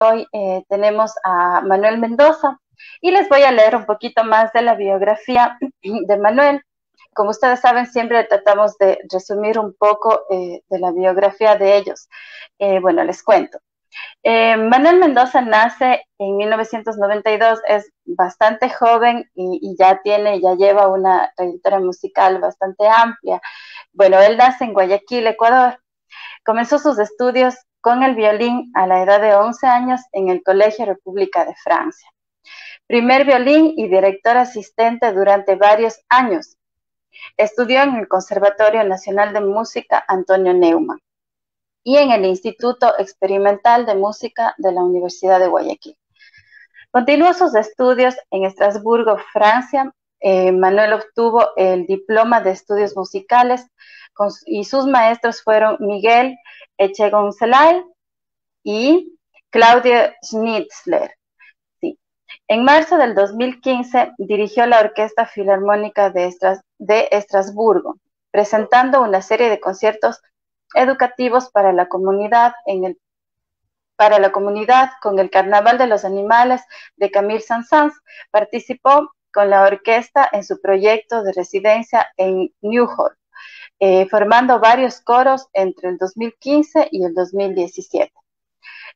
hoy tenemos a Manuel Mendoza y les voy a leer un poquito más de la biografía de Manuel. Como ustedes saben, siempre tratamos de resumir un poco de la biografía de ellos. Bueno, les cuento. Manuel Mendoza nace en 1992, es bastante joven y ya lleva una trayectoria musical bastante amplia. Bueno, él nace en Guayaquil, Ecuador. Comenzó sus estudios con el violín a la edad de 11 años en el Colegio República de Francia. Primer violín y director asistente durante varios años. Estudió en el Conservatorio Nacional de Música Antonio Neumann y en el Instituto Experimental de Música de la Universidad de Guayaquil. Continuó sus estudios en Estrasburgo, Francia. Manuel obtuvo el diploma de estudios musicales y sus maestros fueron Miguel Echegoncelay y Claudio Schnitzler. Sí. En marzo del 2015 dirigió la Orquesta Filarmónica de Estrasburgo, presentando una serie de conciertos educativos para la comunidad con el Carnaval de los Animales de Camille Saint-Saëns. Participó con la orquesta en su proyecto de residencia en Newhall, formando varios coros entre el 2015 y el 2017.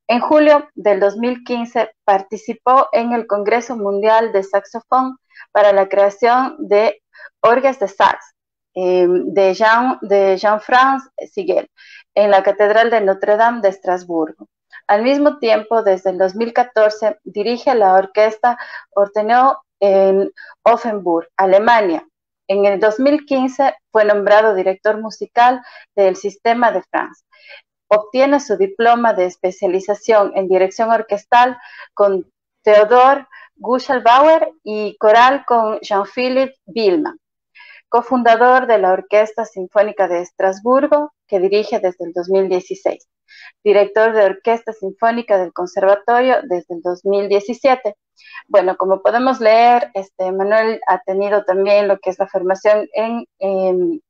En julio del 2015 participó en el Congreso Mundial de Saxofón para la creación de orgues de sax de Jean-Franz Sigel en la Catedral de Notre Dame de Estrasburgo. Al mismo tiempo, desde el 2014, dirige la orquesta Ortenau en Offenburg, Alemania. En el 2015 fue nombrado director musical del Sistema de France. Obtiene su diploma de especialización en dirección orquestal con Theodor Guschelbauer y coral con Jean-Philippe Villemain. Cofundador de la Orquesta Sinfónica de Estrasburgo, que dirige desde el 2016. Director de Orquesta Sinfónica del Conservatorio desde el 2017. Bueno, como podemos leer, Manuel ha tenido también lo que es la formación en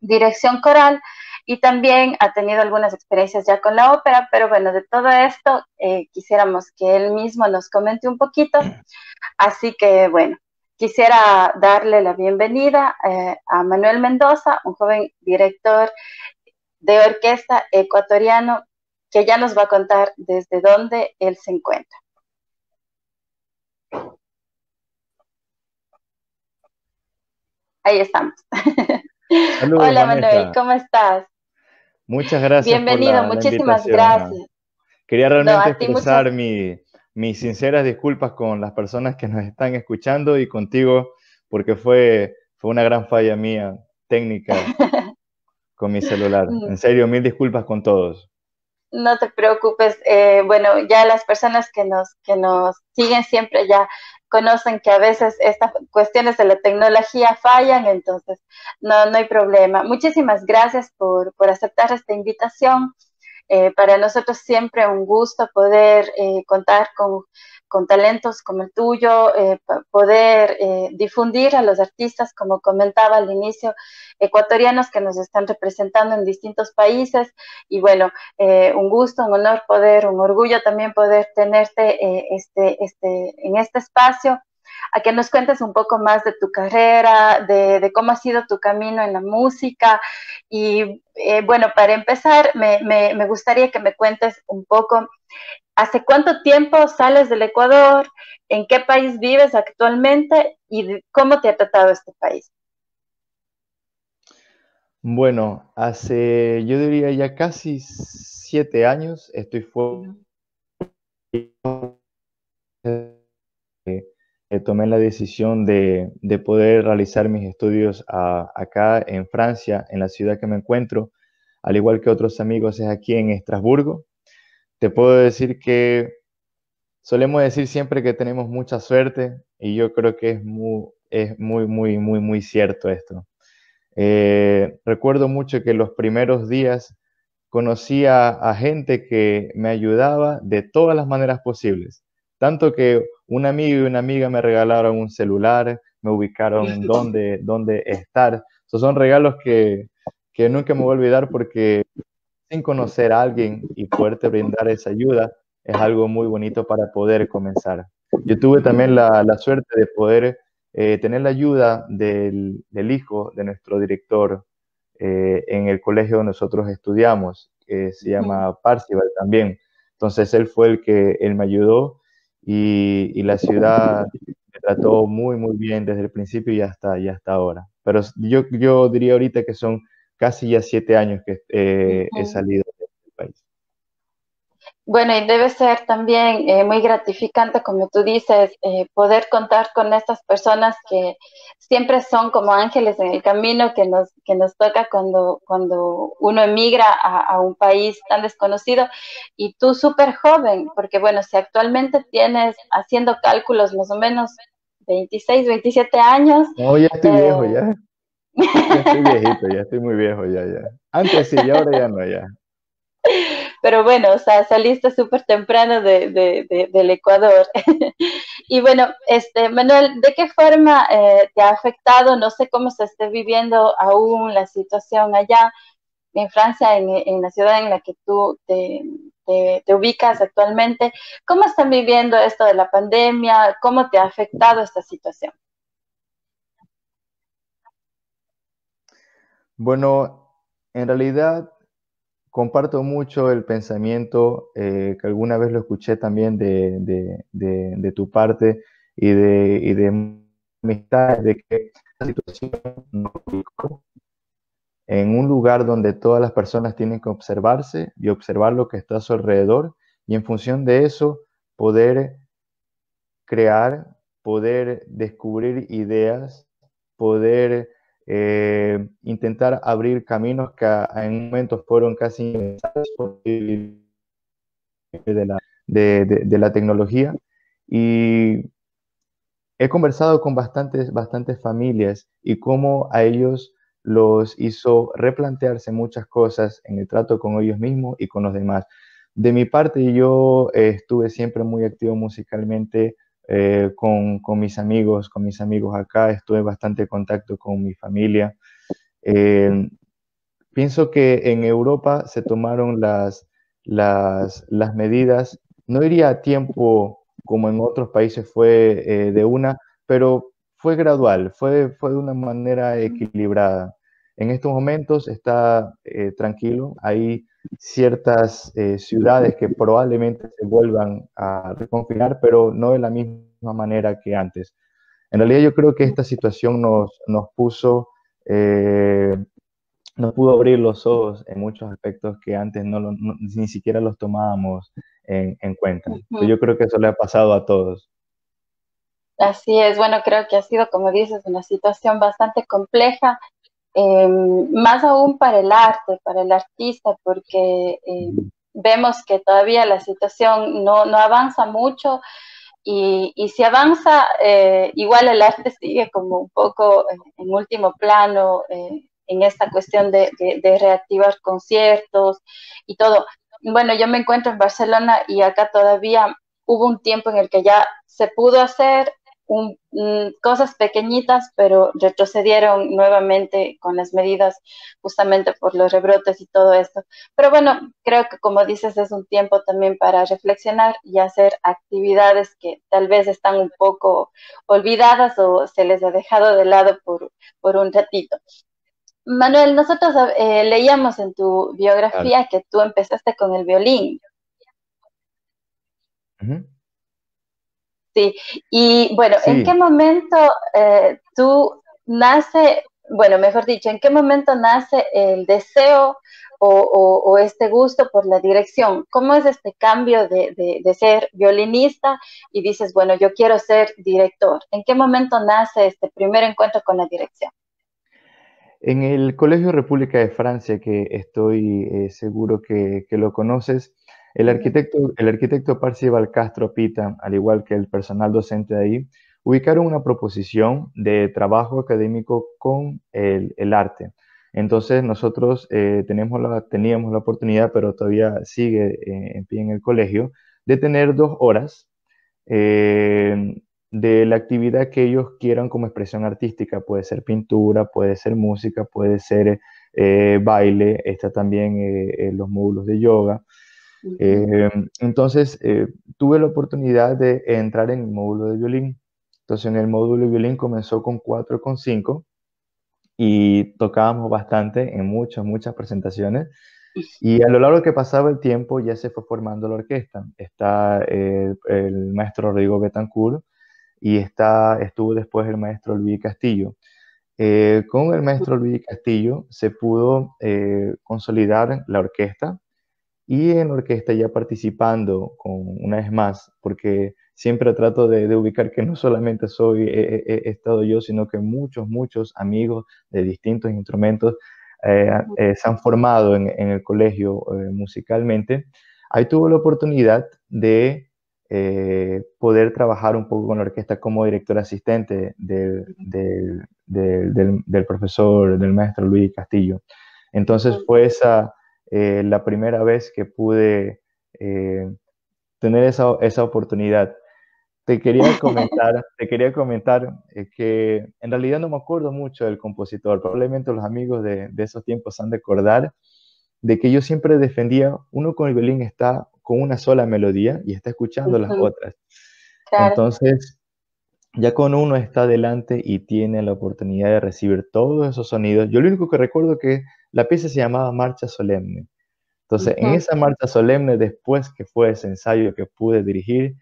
dirección coral y también ha tenido algunas experiencias ya con la ópera, pero bueno, de todo esto quisiéramos que él mismo nos comente un poquito, así que bueno, quisiera darle la bienvenida a Manuel Mendoza, un joven director de orquesta ecuatoriano que ya nos va a contar desde dónde él se encuentra. Ahí estamos. Saludos, Hola Manuel, Vanessa. ¿cómo estás? Muchas gracias por Bienvenido, la muchísimas invitación. gracias. Quería No, realmente a ti muchas. expresar mis sinceras disculpas con las personas que nos están escuchando y contigo, porque fue una gran falla mía técnica con mi celular. En serio, mil disculpas con todos. No te preocupes, bueno, ya las personas que nos siguen siempre ya conocen que a veces estas cuestiones de la tecnología fallan, entonces no hay problema. Muchísimas gracias por aceptar esta invitación. Para nosotros siempre un gusto poder contar con talentos como el tuyo, poder difundir a los artistas, como comentaba al inicio, ecuatorianos que nos están representando en distintos países. Y bueno, un gusto, un honor un orgullo también poder tenerte en este espacio, a que nos cuentes un poco más de tu carrera, de cómo ha sido tu camino en la música. Y bueno, para empezar, me gustaría que me cuentes un poco, ¿hace cuánto tiempo sales del Ecuador? ¿En qué país vives actualmente? ¿Y cómo te ha tratado este país? Bueno, yo diría ya casi 7 años estoy fuera. Tomé la decisión de poder realizar mis estudios acá en Francia, en la ciudad que me encuentro, al igual que otros amigos es aquí en Estrasburgo. Te puedo decir que solemos decir siempre que tenemos mucha suerte y yo creo que es muy cierto esto. Recuerdo mucho que los primeros días conocí a gente que me ayudaba de todas las maneras posibles. Tanto que un amigo y una amiga me regalaron un celular, me ubicaron dónde estar. Esos son regalos que nunca me voy a olvidar porque sin conocer a alguien y poderte brindar esa ayuda, es algo muy bonito para poder comenzar. Yo tuve también la suerte de poder tener la ayuda del hijo de nuestro director en el colegio donde nosotros estudiamos, que se Ujú. llama Parcival también. Entonces él fue él me ayudó y la ciudad me trató muy, muy bien desde el principio y hasta ahora. Pero yo diría ahorita que son casi ya 7 años que he Ujú. salido del país. Bueno, y debe ser también muy gratificante, como tú dices, poder contar con estas personas que siempre son como ángeles en el camino que nos toca cuando uno emigra a un país tan desconocido. Y tú súper joven, porque bueno, si actualmente tienes, haciendo cálculos más o menos 26, 27 años, No, ya estoy viejo, eh, ya. Ya estoy viejito, ya estoy muy viejo, ya, ya. Antes sí, y ahora ya no, ya. pero bueno, o sea, saliste súper temprano del Ecuador. Y bueno, Manuel, ¿de qué forma te ha afectado? No sé cómo se esté viviendo aún la situación allá en Francia, en la ciudad en la que tú te ubicas actualmente. ¿Cómo están viviendo esto de la pandemia? ¿Cómo te ha afectado esta situación? Bueno, en realidad comparto mucho el pensamiento que alguna vez lo escuché también de tu parte y de amistad, de que la situación nos ubicó en un lugar donde todas las personas tienen que observarse y observar lo que está a su alrededor y en función de eso poder crear, poder descubrir ideas, poder intentar abrir caminos que en momentos fueron casi impensables de la tecnología. Y he conversado con bastantes familias y cómo a ellos los hizo replantearse muchas cosas en el trato con ellos mismos y con los demás. De mi parte, yo estuve siempre muy activo musicalmente con mis amigos acá, estuve bastante en contacto con mi familia. Eh, Pienso que en Europa se tomaron las medidas, no iría a tiempo como en otros países fue de una, pero fue gradual, fue de una manera equilibrada. En estos momentos está tranquilo, hay ciertas ciudades que probablemente se vuelvan a reconfinar, pero no de la misma manera que antes. En realidad yo creo que esta situación nos puso eh, nos pudo abrir los ojos en muchos aspectos que antes ni siquiera los tomábamos en cuenta. Entonces, Ujú. yo creo que eso le ha pasado a todos. Así es, bueno, creo que ha sido, como dices, una situación bastante compleja, más aún para el arte, para el artista, porque Ujú. vemos que todavía la situación no avanza mucho y si avanza, igual el arte sigue como un poco en último plano en esta cuestión de reactivar conciertos y todo. Bueno, yo me encuentro en Barcelona y acá todavía hubo un tiempo en el que ya se pudo hacer cosas pequeñitas, pero retrocedieron nuevamente con las medidas justamente por los rebrotes y todo esto. Pero bueno, creo que como dices es un tiempo también para reflexionar y hacer actividades que tal vez están un poco olvidadas o se les ha dejado de lado por un ratito. Manuel, nosotros leíamos en tu Claro. biografía que tú empezaste con el violín, Ujú. ¿sí? Y bueno, ¿en qué Sí, momento tú nace, bueno, mejor dicho, ¿en qué momento nace el deseo o este gusto por la dirección? ¿Cómo es este cambio de ser violinista y dices, bueno, yo quiero ser director? ¿En qué momento nace este primer encuentro con la dirección? en el Colegio República de Francia, que estoy seguro que lo conoces, Ujú. el arquitecto Parcival Castro Pita, al igual que el personal docente de ahí, ubicaron una proposición de trabajo académico con el arte. Entonces nosotros teníamos la oportunidad, pero todavía sigue en pie en el colegio, de tener 2 horas eh, de la actividad que ellos quieran como expresión artística. Puede ser pintura, puede ser música, puede ser baile, está también los módulos de yoga. Ujú. Eh, entonces, tuve la oportunidad de entrar en el módulo de violín. Entonces, en el módulo de violín comenzó con 4,5 y tocábamos bastante en muchas presentaciones. Y a lo largo que pasaba el tiempo ya se fue formando la orquesta. Está el maestro Rodrigo Betancourt y estuvo después el maestro Luis Castillo. Con el maestro Luis Castillo se pudo consolidar la orquesta y en la orquesta ya participando con una vez más, porque siempre trato de ubicar que no solamente he estado yo, sino que muchos amigos de distintos instrumentos se han formado en el colegio musicalmente. Ahí tuve la oportunidad de poder trabajar un poco con la orquesta como director asistente del profesor, del maestro Luis Castillo. Entonces fue esa la primera vez que pude eh, tener esa oportunidad. Te quería comentar que en realidad no me acuerdo mucho del compositor. Probablemente los amigos de esos tiempos han de acordar de que yo siempre defendía, uno con el violín está con una sola melodía y está escuchando las Ujú. otras. Claro. Entonces, ya cuando uno está adelante y tiene la oportunidad de recibir todos esos sonidos, yo lo único que recuerdo es que la pieza se llamaba Marcha Solemne. Entonces, en Ujú. esa marcha solemne, después que fue ese ensayo que pude dirigir,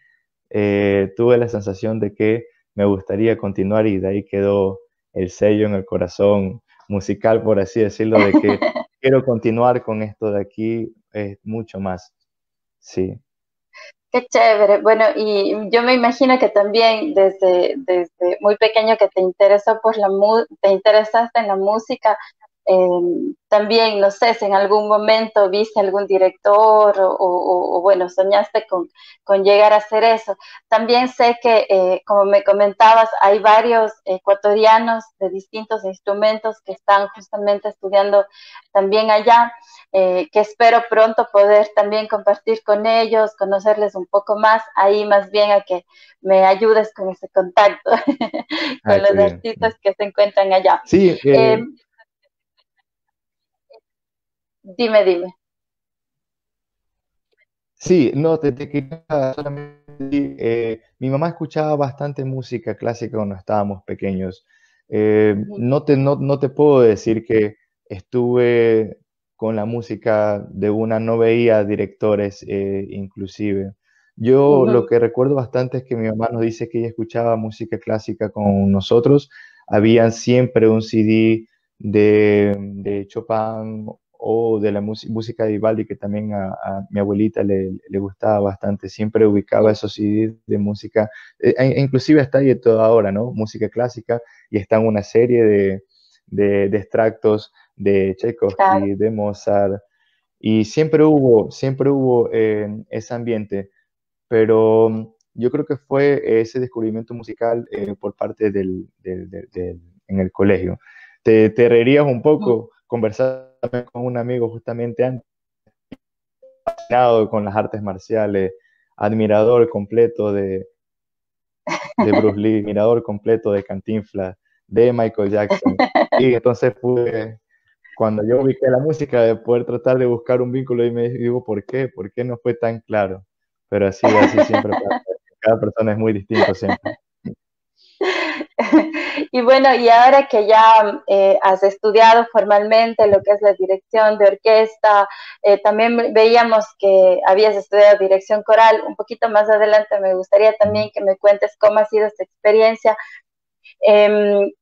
tuve la sensación de que me gustaría continuar y de ahí quedó el sello en el corazón musical, por así decirlo, de que quiero continuar con esto de aquí mucho más. Sí, Qué chévere. Bueno, y yo me imagino que también desde muy pequeño que te interesó por te interesaste en la música. También, no sé, si en algún momento viste algún director o, bueno, soñaste con llegar a hacer eso. También sé que, como me comentabas, hay varios ecuatorianos de distintos instrumentos que están justamente estudiando también allá, que espero pronto poder también compartir con ellos, conocerles un poco más, ahí más bien a que me ayudes con ese contacto con ay, qué los bien. artistas que se encuentran allá. Sí, Eh, dime. sí, no, te quería solamente decir, mi mamá escuchaba bastante música clásica cuando estábamos pequeños. Ujú, No te puedo decir que estuve con la música de una, no veía directores inclusive. Yo lo ujú, que recuerdo bastante es que mi mamá nos dice que ella escuchaba música clásica con nosotros. Habían siempre un CD de Chopin o de la música de Vivaldi, que también a mi abuelita le gustaba bastante. Siempre ubicaba ujú. esos CDs de música, inclusive hasta ahí toda ahora, ¿no? Música clásica, y están una serie de extractos de Claro. Tchaikovsky, de Mozart, y siempre hubo ese ambiente, pero yo creo que fue ese descubrimiento musical por parte en el colegio. Te reirías un Ujú. poco, conversar con un amigo justamente antes, fascinado con las artes marciales, admirador completo de Bruce Lee, admirador completo de Cantinflas, de Michael Jackson. Y entonces cuando yo ubiqué la música, de poder tratar de buscar un vínculo y me digo, ¿por qué? ¿Por qué no fue tan claro? Pero así siempre pasa. Cada persona es muy distinto siempre. Y bueno, y ahora que ya has estudiado formalmente lo que es la dirección de orquesta, también veíamos que habías estudiado dirección coral. Un poquito más adelante me gustaría también que me cuentes cómo ha sido esta experiencia.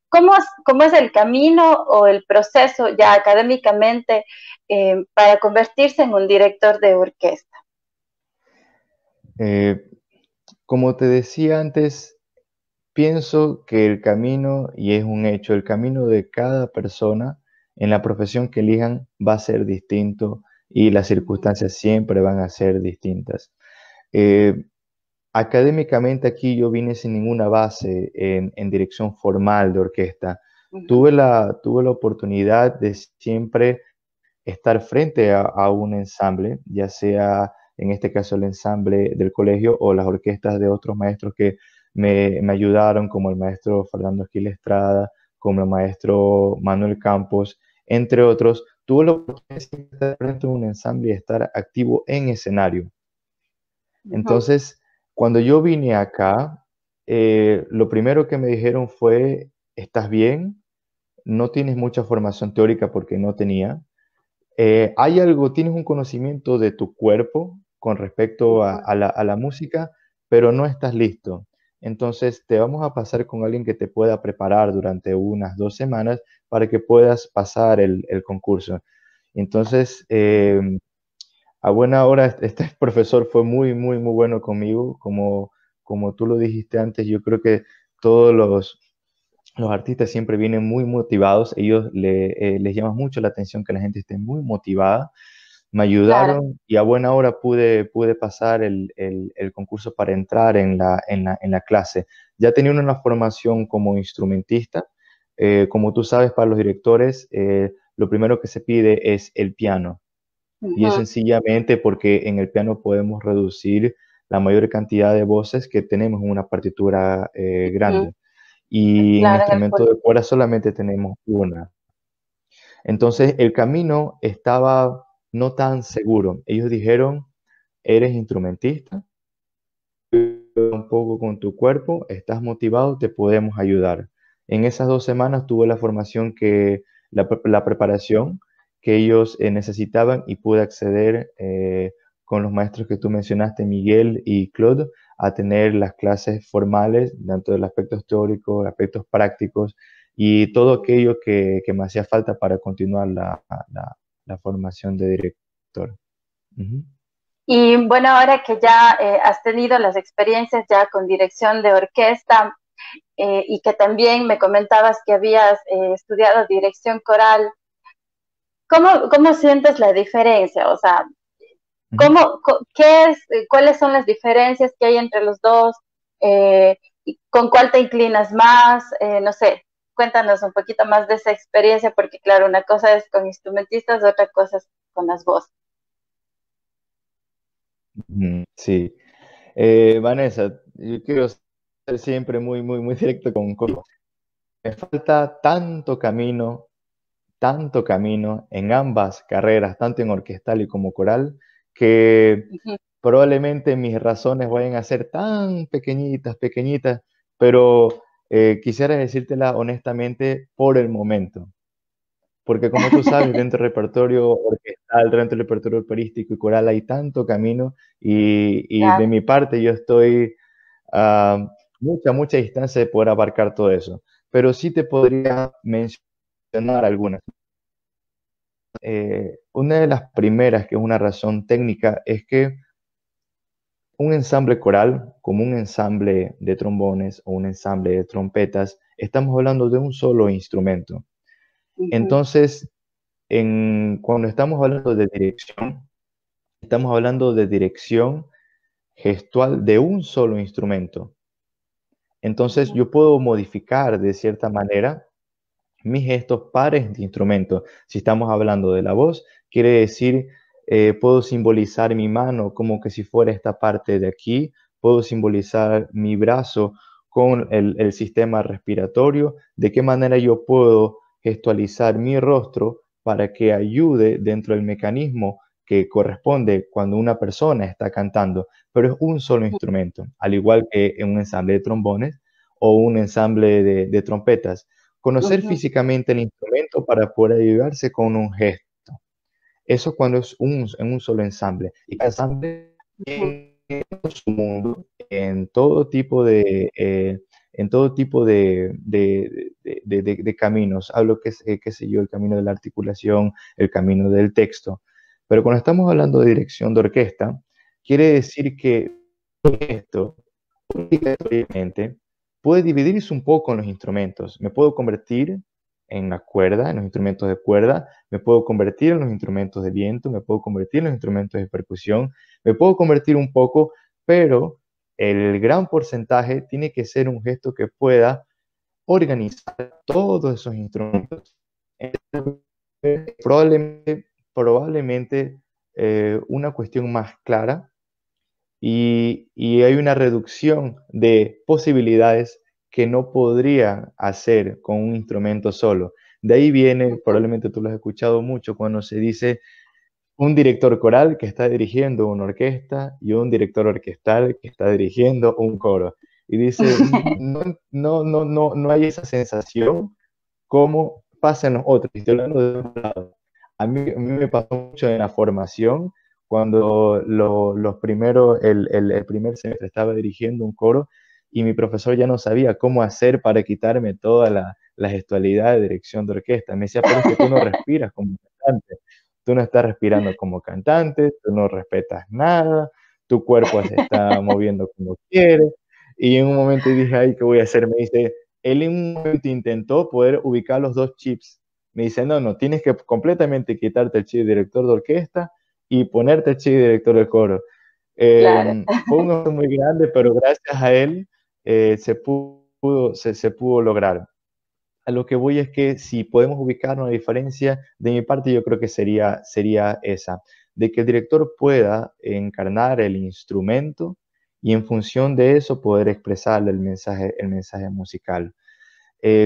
¿Cómo es el camino o el proceso ya académicamente para convertirse en un director de orquesta? Eh, Como te decía antes, pienso que el camino, y es un hecho, el camino de cada persona en la profesión que elijan va a ser distinto y las Ujú, circunstancias siempre van a ser distintas. Eh, Académicamente aquí yo vine sin ninguna base en dirección formal de orquesta. ujú, Tuve la oportunidad de siempre estar frente a un ensamble, ya sea en este caso el ensamble del colegio o las orquestas de otros maestros que me ayudaron, como el maestro Fernando Esquila Estrada, como el maestro Manuel Campos, entre otros. tuve la oportunidad de estar frente a un ensamble y estar activo en escenario. Ujú. Entonces, cuando yo vine acá, lo primero que me dijeron fue, ¿estás bien? No tienes mucha formación teórica porque no tenía. ¿Hay algo, tienes un conocimiento de tu cuerpo con respecto a, Ujú. a la música, pero no estás listo? Entonces, te vamos a pasar con alguien que te pueda preparar durante unas 2 semanas para que puedas pasar el concurso. Entonces, a buena hora, este profesor fue muy, muy, muy bueno conmigo. Como tú lo dijiste antes, yo creo que todos los artistas siempre vienen muy motivados. Ellos les llama mucho la atención que la gente esté muy motivada. Me Claro. ayudaron y a buena hora pude pasar el concurso para entrar en la clase. Ya tenía una formación como instrumentista. Como tú sabes, para los directores, lo primero que se pide es el piano. Y es Ujú. sencillamente porque en el piano podemos reducir la mayor cantidad de voces que tenemos en una partitura Ujú. grande. Y en Claro, en el instrumento de cuerda solamente tenemos una. Entonces el camino estaba no tan seguro. Ellos dijeron, eres instrumentista, un poco con tu cuerpo, estás motivado, te podemos ayudar. En esas 2 semanas tuve la formación la preparación que ellos necesitaban y pude acceder con los maestros que tú mencionaste, Miguel y Claude, a tener las clases formales, tanto de aspectos teóricos, aspectos prácticos y todo aquello que me hacía falta para continuar la formación de director. Ujú. Y bueno, ahora que ya has tenido las experiencias ya con dirección de orquesta y que también me comentabas que habías estudiado dirección coral, ¿cómo sientes la diferencia? O sea, Ujú. qué es, cuáles son las diferencias que hay entre los dos? Y ¿con cuál te inclinas más? No sé, cuéntanos un poquito más de esa experiencia, porque claro, una cosa es con instrumentistas, otra cosa es con las voces. Ujú, sí. Vanessa, yo quiero ser siempre muy, muy, muy directo contigo. Me falta tanto camino en ambas carreras, tanto en orquestal y como coral, que Ujú. probablemente mis razones vayan a ser tan pequeñitas, pequeñitas, pero quisiera decírtela honestamente por el momento. Porque como tú sabes, dentro del repertorio orquestal, dentro del repertorio operístico y coral hay tanto camino y de Claro. mi parte yo estoy a mucha distancia de poder abarcar todo eso. Pero sí te podría mencionar algunas. Una de las primeras, que es una razón técnica, es que un ensamble coral, como un ensamble de trombones o un ensamble de trompetas, estamos hablando de un solo instrumento. Ujú. Entonces, cuando estamos hablando de dirección, estamos hablando de dirección gestual de un solo instrumento. Entonces, Ujú. yo puedo modificar de cierta manera mis gestos pares de instrumento. Si estamos hablando de la voz, quiere decir, puedo simbolizar mi mano como que si fuera esta parte de aquí, puedo simbolizar mi brazo con el sistema respiratorio, de qué manera yo puedo gestualizar mi rostro para que ayude dentro del mecanismo que corresponde cuando una persona está cantando, pero es un solo instrumento, al igual que en un ensamble de trombones o un ensamble de trompetas. Conocer Ujú. físicamente el instrumento para poder ayudarse con un gesto. Eso cuando es en un solo ensamble. Y cada ensamble Ujú. en su mundo, en todo tipo de caminos. Hablo, qué sé yo, el camino de la articulación, el camino del texto. Pero cuando estamos hablando de dirección de orquesta, quiere decir que esto obligatoriamente puede dividirse un poco en los instrumentos. Me puedo convertir en la cuerda, en los instrumentos de cuerda, me puedo convertir en los instrumentos de viento, me puedo convertir en los instrumentos de percusión, me puedo convertir un poco, pero el gran porcentaje tiene que ser un gesto que pueda organizar todos esos instrumentos. Probablemente una cuestión más clara y hay una reducción de posibilidades que no podría hacer con un instrumento solo. De ahí viene, probablemente tú lo has escuchado mucho, cuando se dice un director coral que está dirigiendo una orquesta y un director orquestal que está dirigiendo un coro. Y dice, no hay esa sensación como pasa en los otros. Estoy hablando de un lado. A mí me pasó mucho en la formación, cuando los primeros, el primer semestre estaba dirigiendo un coro y mi profesor ya no sabía cómo hacer para quitarme toda la gestualidad de dirección de orquesta. Me decía, pero es que tú no respiras como cantante, tú no estás respirando como cantante, tú no respetas nada, tu cuerpo se está moviendo como quiere. Y en un momento dije, ay, ¿qué voy a hacer? Me dice, él en un momento intentó poder ubicar los dos chips. Me dice, no, tienes que completamente quitarte el chip de director de orquesta y ponerte el chip de director de coro. Claro. Fue un error muy grande, pero gracias a él se pudo lograr. A lo que voy es que si podemos ubicar una diferencia, de mi parte yo creo que sería esa, de que el director pueda encarnar el instrumento y en función de eso poder expresarle el mensaje musical.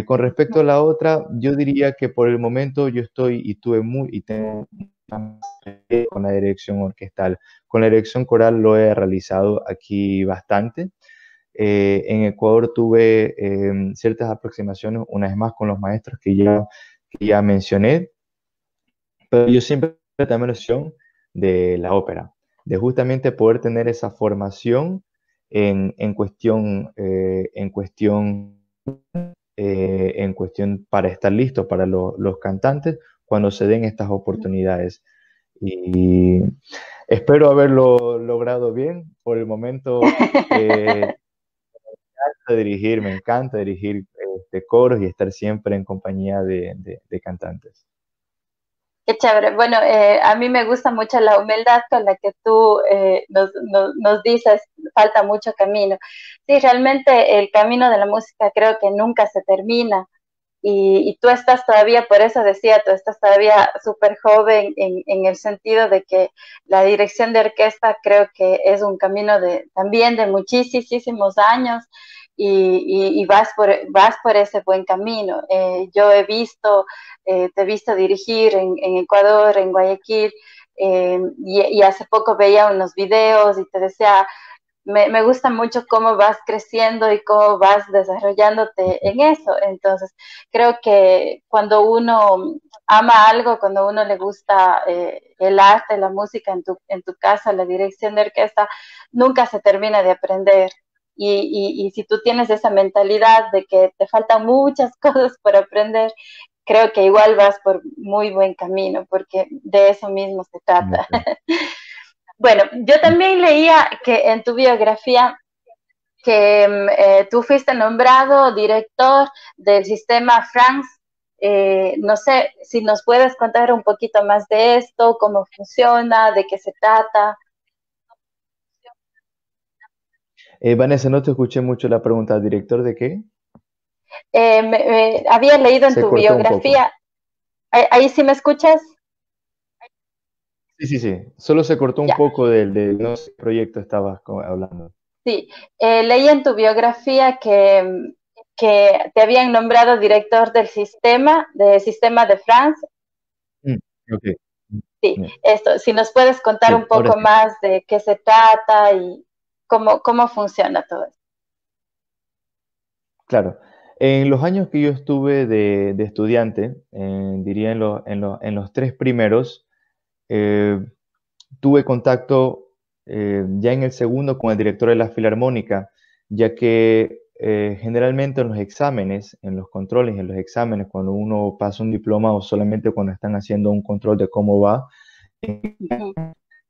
Con respecto a la otra, yo diría que por el momento yo estoy y tengo con la dirección orquestal. Con la dirección coral lo he realizado aquí bastante. En Ecuador tuve ciertas aproximaciones, una vez más con los maestros que ya mencioné, pero yo siempre también la opción de la ópera, de justamente poder tener esa formación en cuestión para estar listo para los cantantes cuando se den estas oportunidades. Y espero haberlo logrado bien. Por el momento, me encanta dirigir coros y estar siempre en compañía de cantantes. Qué chévere. Bueno, a mí me gusta mucho la humildad con la que tú nos dices, falta mucho camino. Sí, realmente el camino de la música creo que nunca se termina. Y tú estás todavía, por eso decía, tú estás todavía súper joven en el sentido de que la dirección de orquesta creo que es un camino también de muchísimos años y vas por ese buen camino. Yo te he visto dirigir en Ecuador, en Guayaquil, y hace poco veía unos videos y te decía, me gusta mucho cómo vas creciendo y cómo vas desarrollándote en eso. Entonces, creo que cuando uno ama algo, cuando uno le gusta el arte, la música, en tu casa, la dirección de orquesta, nunca se termina de aprender. Y si tú tienes esa mentalidad de que te faltan muchas cosas por aprender, creo que igual vas por muy buen camino, porque de eso mismo se trata. Bueno, yo también leía que en tu biografía que tú fuiste nombrado director del sistema France. No sé si nos puedes contar un poquito más de esto, cómo funciona, de qué se trata. Vanessa, no te escuché mucho la pregunta. ¿Director de qué? Había leído en Se tu cortó un poco. biografía, ahí sí me escuchas. Sí, sí, sí. Solo se cortó un Ya, poco del no sé qué proyecto estabas hablando. sí. Leí en tu biografía que te habían nombrado director del sistema de France. Mm, ok. Sí, Bien. esto, si nos puedes contar un Sí, ahora poco sí. más de qué se trata y cómo funciona todo esto. Claro. En los años que yo estuve de estudiante, diría en los tres primeros, eh, tuve contacto ya en el segundo con el director de la Filarmónica, ya que generalmente en los exámenes, en los controles, en los exámenes, cuando uno pasa un diploma o solamente cuando están haciendo un control de cómo va, Ujú.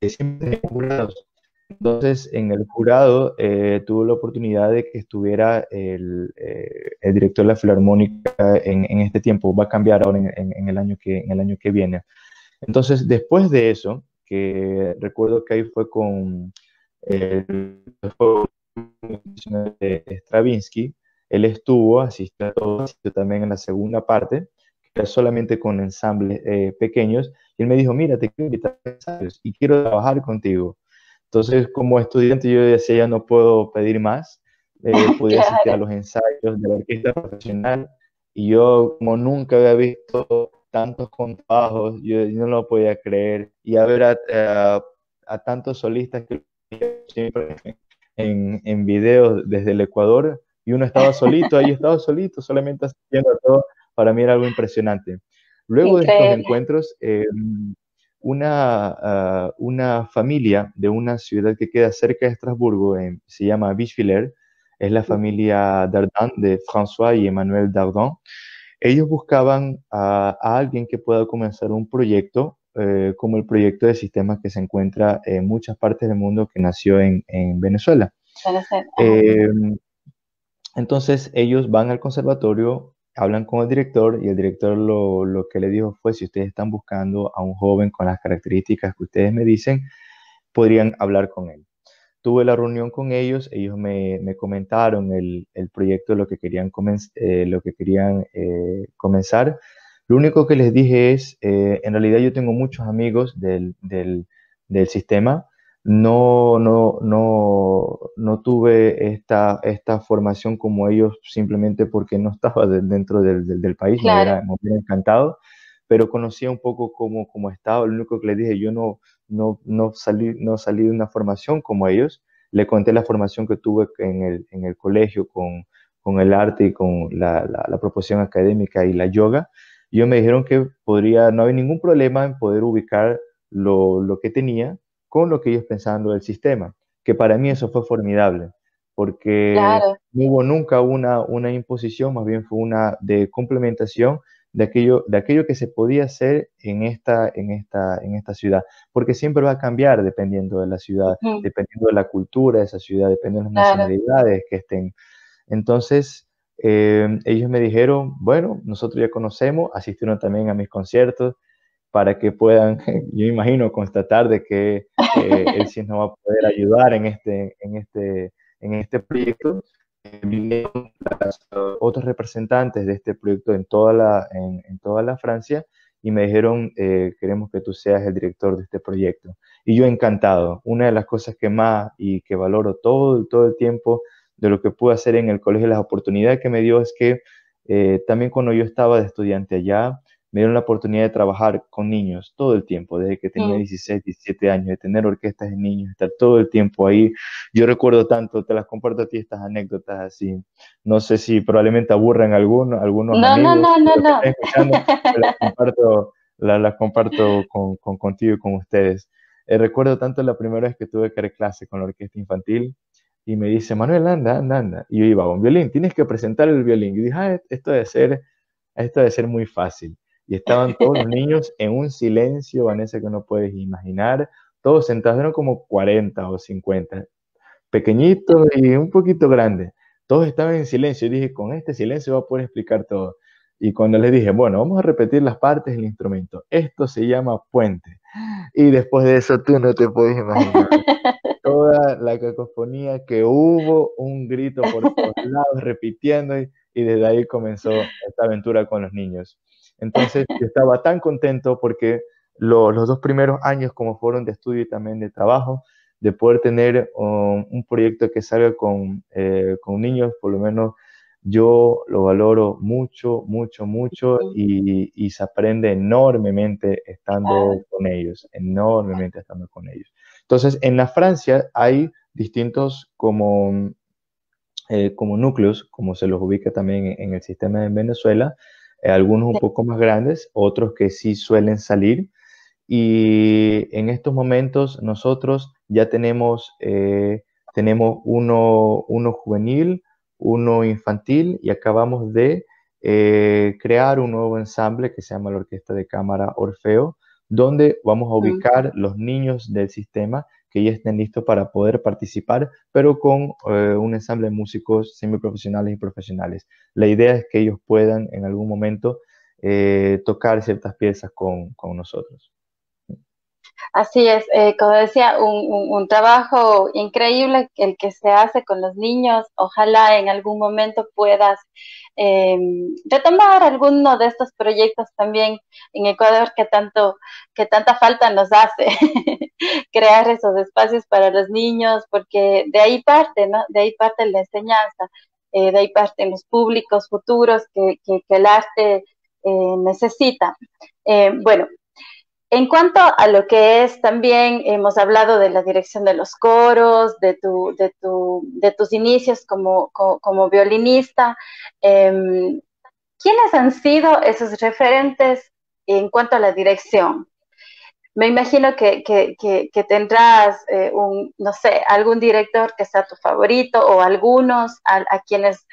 siempre hay jurados. Entonces, en el jurado tuve la oportunidad de que estuviera el director de la Filarmónica en este tiempo. Va a cambiar ahora en en el año que viene. Entonces, después de eso, que recuerdo que ahí fue con el de Stravinsky, él estuvo, asistió también en la segunda parte, que era solamente con ensambles pequeños, y él me dijo, mira, te quiero invitar a ensayos y quiero trabajar contigo. Entonces, como estudiante, yo decía, ya no puedo pedir más, podía asistir a Claro, los ensayos de la orquesta profesional, y yo como nunca había visto tantos contrabajos, yo no lo podía creer, y a ver a tantos solistas que siempre en videos desde el Ecuador, y uno estaba solito, ahí estaba solito, solamente haciendo todo, para mí era algo impresionante. Luego de estos Increíble. encuentros, una familia de una ciudad que queda cerca de Estrasburgo, se llama Bischwiller, es la Ujú. familia Dardin de François y Emmanuel Dardin. Ellos buscaban a alguien que pueda comenzar un proyecto, como el proyecto de sistemas que se encuentra en muchas partes del mundo, que nació en Venezuela. Ajá. Eh, entonces ellos van al conservatorio, hablan con el director y el director lo que le dijo fue, si ustedes están buscando a un joven con las características que ustedes me dicen, podrían hablar con él. Tuve la reunión con ellos, ellos me comentaron el proyecto, lo que querían comenzar. Lo único que les dije es, en realidad yo tengo muchos amigos del sistema, no tuve esta formación como ellos simplemente porque no estaba dentro del país, Claro. me hubiera encantado, pero conocía un poco cómo estaba. Lo único que les dije, yo no salí de una formación como ellos. Le conté la formación que tuve en el colegio con el arte y con la proporción académica y la yoga. Y ellos me dijeron que no había ningún problema en poder ubicar lo que tenía con lo que ellos pensaban del sistema, que para mí eso fue formidable, porque Claro. no hubo nunca una imposición, más bien fue una de complementación de aquello que se podía hacer en esta ciudad, porque siempre va a cambiar dependiendo de la ciudad, Ujú. dependiendo de la cultura de esa ciudad, dependiendo de las Claro. nacionalidades que estén. Entonces, ellos me dijeron, bueno, nosotros ya conocemos, asistieron también a mis conciertos para que puedan, yo imagino, constatar de que él sí nos va a poder ayudar en este proyecto. Vinieron otros representantes de este proyecto en toda la Francia y me dijeron, queremos que tú seas el director de este proyecto. Y yo encantado. Una de las cosas que más y que valoro todo el tiempo de lo que pude hacer en el colegio, las oportunidades que me dio es que también cuando yo estaba de estudiante allá, me dieron la oportunidad de trabajar con niños todo el tiempo, desde que tenía Mm. 16, 17 años, de tener orquestas de niños, estar todo el tiempo ahí. Yo recuerdo tanto, te las comparto a ti estas anécdotas así. No sé si probablemente aburren algunos No, no, amigos no, de no, los que no. están escuchando, pero las comparto contigo y con ustedes. Recuerdo tanto la primera vez que tuve que dar clase con la orquesta infantil y me dice, Manuel, anda, anda, anda. Y yo iba con violín, tienes que presentar el violín. Y dije, esto debe ser muy fácil. Y estaban todos los niños en un silencio, Vanessa, que no puedes imaginar, todos sentados, eran como 40 o 50, pequeñitos y un poquito grandes. Todos estaban en silencio y dije, con este silencio va a poder explicar todo. Y cuando les dije, bueno, vamos a repetir las partes del instrumento, esto se llama puente. Y después de eso tú no te puedes imaginar toda la cacofonía que hubo, un grito por todos lados, repitiendo, y desde ahí comenzó esta aventura con los niños. Entonces, yo estaba tan contento porque los 2 primeros años, como fueron de estudio y también de trabajo, de poder tener un proyecto que salga con niños, por lo menos yo lo valoro mucho, mucho, mucho, y se aprende enormemente Claro. estando con ellos, enormemente estando con ellos. Entonces, en la Francia hay distintos como núcleos, como se los ubica también en el sistema en Venezuela, algunos un Sí. poco más grandes, otros que sí suelen salir. Y en estos momentos nosotros ya tenemos uno juvenil, uno infantil, y acabamos de crear un nuevo ensamble que se llama la Orquesta de Cámara Orfeo, donde vamos a Mm. ubicar los niños del sistema que ya estén listos para poder participar, pero con un ensamble de músicos semiprofesionales y profesionales. La idea es que ellos puedan en algún momento tocar ciertas piezas con nosotros. Así es, como decía, un trabajo increíble el que se hace con los niños. Ojalá en algún momento puedas eh, retomar alguno de estos proyectos también en Ecuador que tanta falta nos hace crear esos espacios para los niños, porque de ahí parte, ¿no? De ahí parte la enseñanza. de ahí parten los públicos futuros que el arte necesita. Bueno, en cuanto a lo que es también, hemos hablado de la dirección de los coros, de tus inicios como violinista. ¿Quiénes han sido esos referentes en cuanto a la dirección? Me imagino que tendrás no sé, algún director que sea tu favorito o algunos a quienes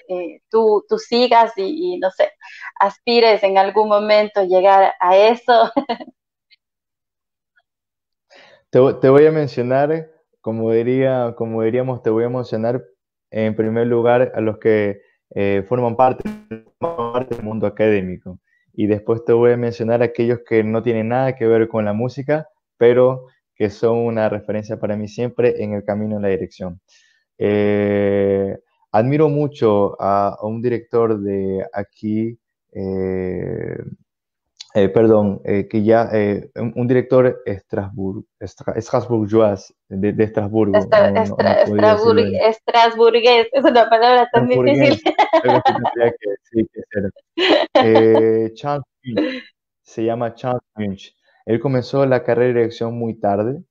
tú sigas y, no sé, aspires en algún momento llegar a eso. Te voy a mencionar, como diríamos, te voy a mencionar en primer lugar a los que forman parte del mundo académico. Y después te voy a mencionar a aquellos que no tienen nada que ver con la música, pero que son una referencia para mí siempre en el camino en la dirección. Eh, Admiro mucho a un director de aquí, eh, perdón, que ya, un director estrasburgués, de Estrasburgo, no podía decirlo en Estrasburgués, es una palabra tan difícil. estrasburgués, algo así tendría que, sí, que ser. Charles Munch, se llama Charles Munch. Él comenzó la carrera de dirección muy tarde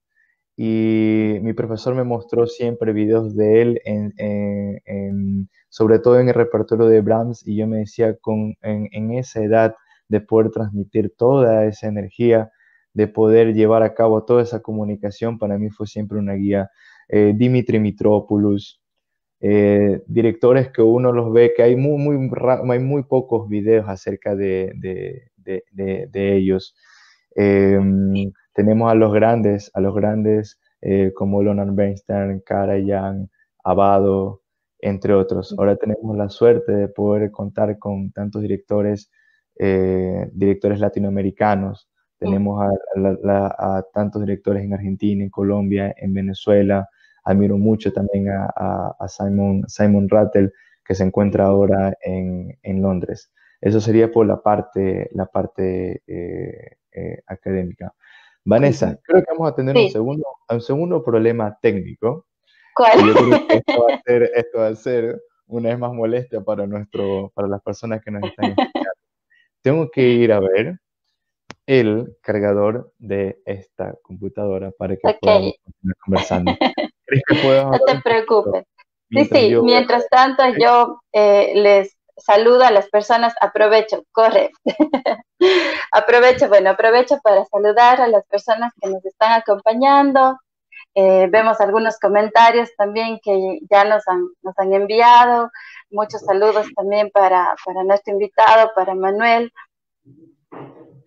y mi profesor me mostró siempre videos de él, sobre todo en el repertorio de Brahms, y yo me decía, en esa edad, de poder transmitir toda esa energía, de poder llevar a cabo toda esa comunicación, para mí fue siempre una guía. Dimitri Mitropoulos, directores que uno los ve, que hay muy pocos videos acerca de ellos. Tenemos a los grandes como Leonard Bernstein, Karajan, Abbado, entre otros. Ahora tenemos la suerte de poder contar con tantos directores latinoamericanos. Tenemos a tantos directores en Argentina, en Colombia, en Venezuela. Admiro mucho también a Simon Rattle, que se encuentra ahora en Londres. Eso sería por la parte académica. Vanessa, creo que vamos a tener Sí, un segundo problema técnico, ¿cuál? y yo creo que esto va a ser una vez más molestia para las personas que nos están escuchando. Tengo que ir a ver el cargador de esta computadora para que Ok, podamos continuar conversando. ¿Crees que puedas no hablar te un poquito preocupes. Sí, mientras sí, yo voy a mientras tanto ver? yo les saludo a las personas, aprovecho, corre. Aprovecho para saludar a las personas que nos están acompañando. Vemos algunos comentarios también que ya nos han enviado. Muchos saludos también para nuestro invitado, para Manuel.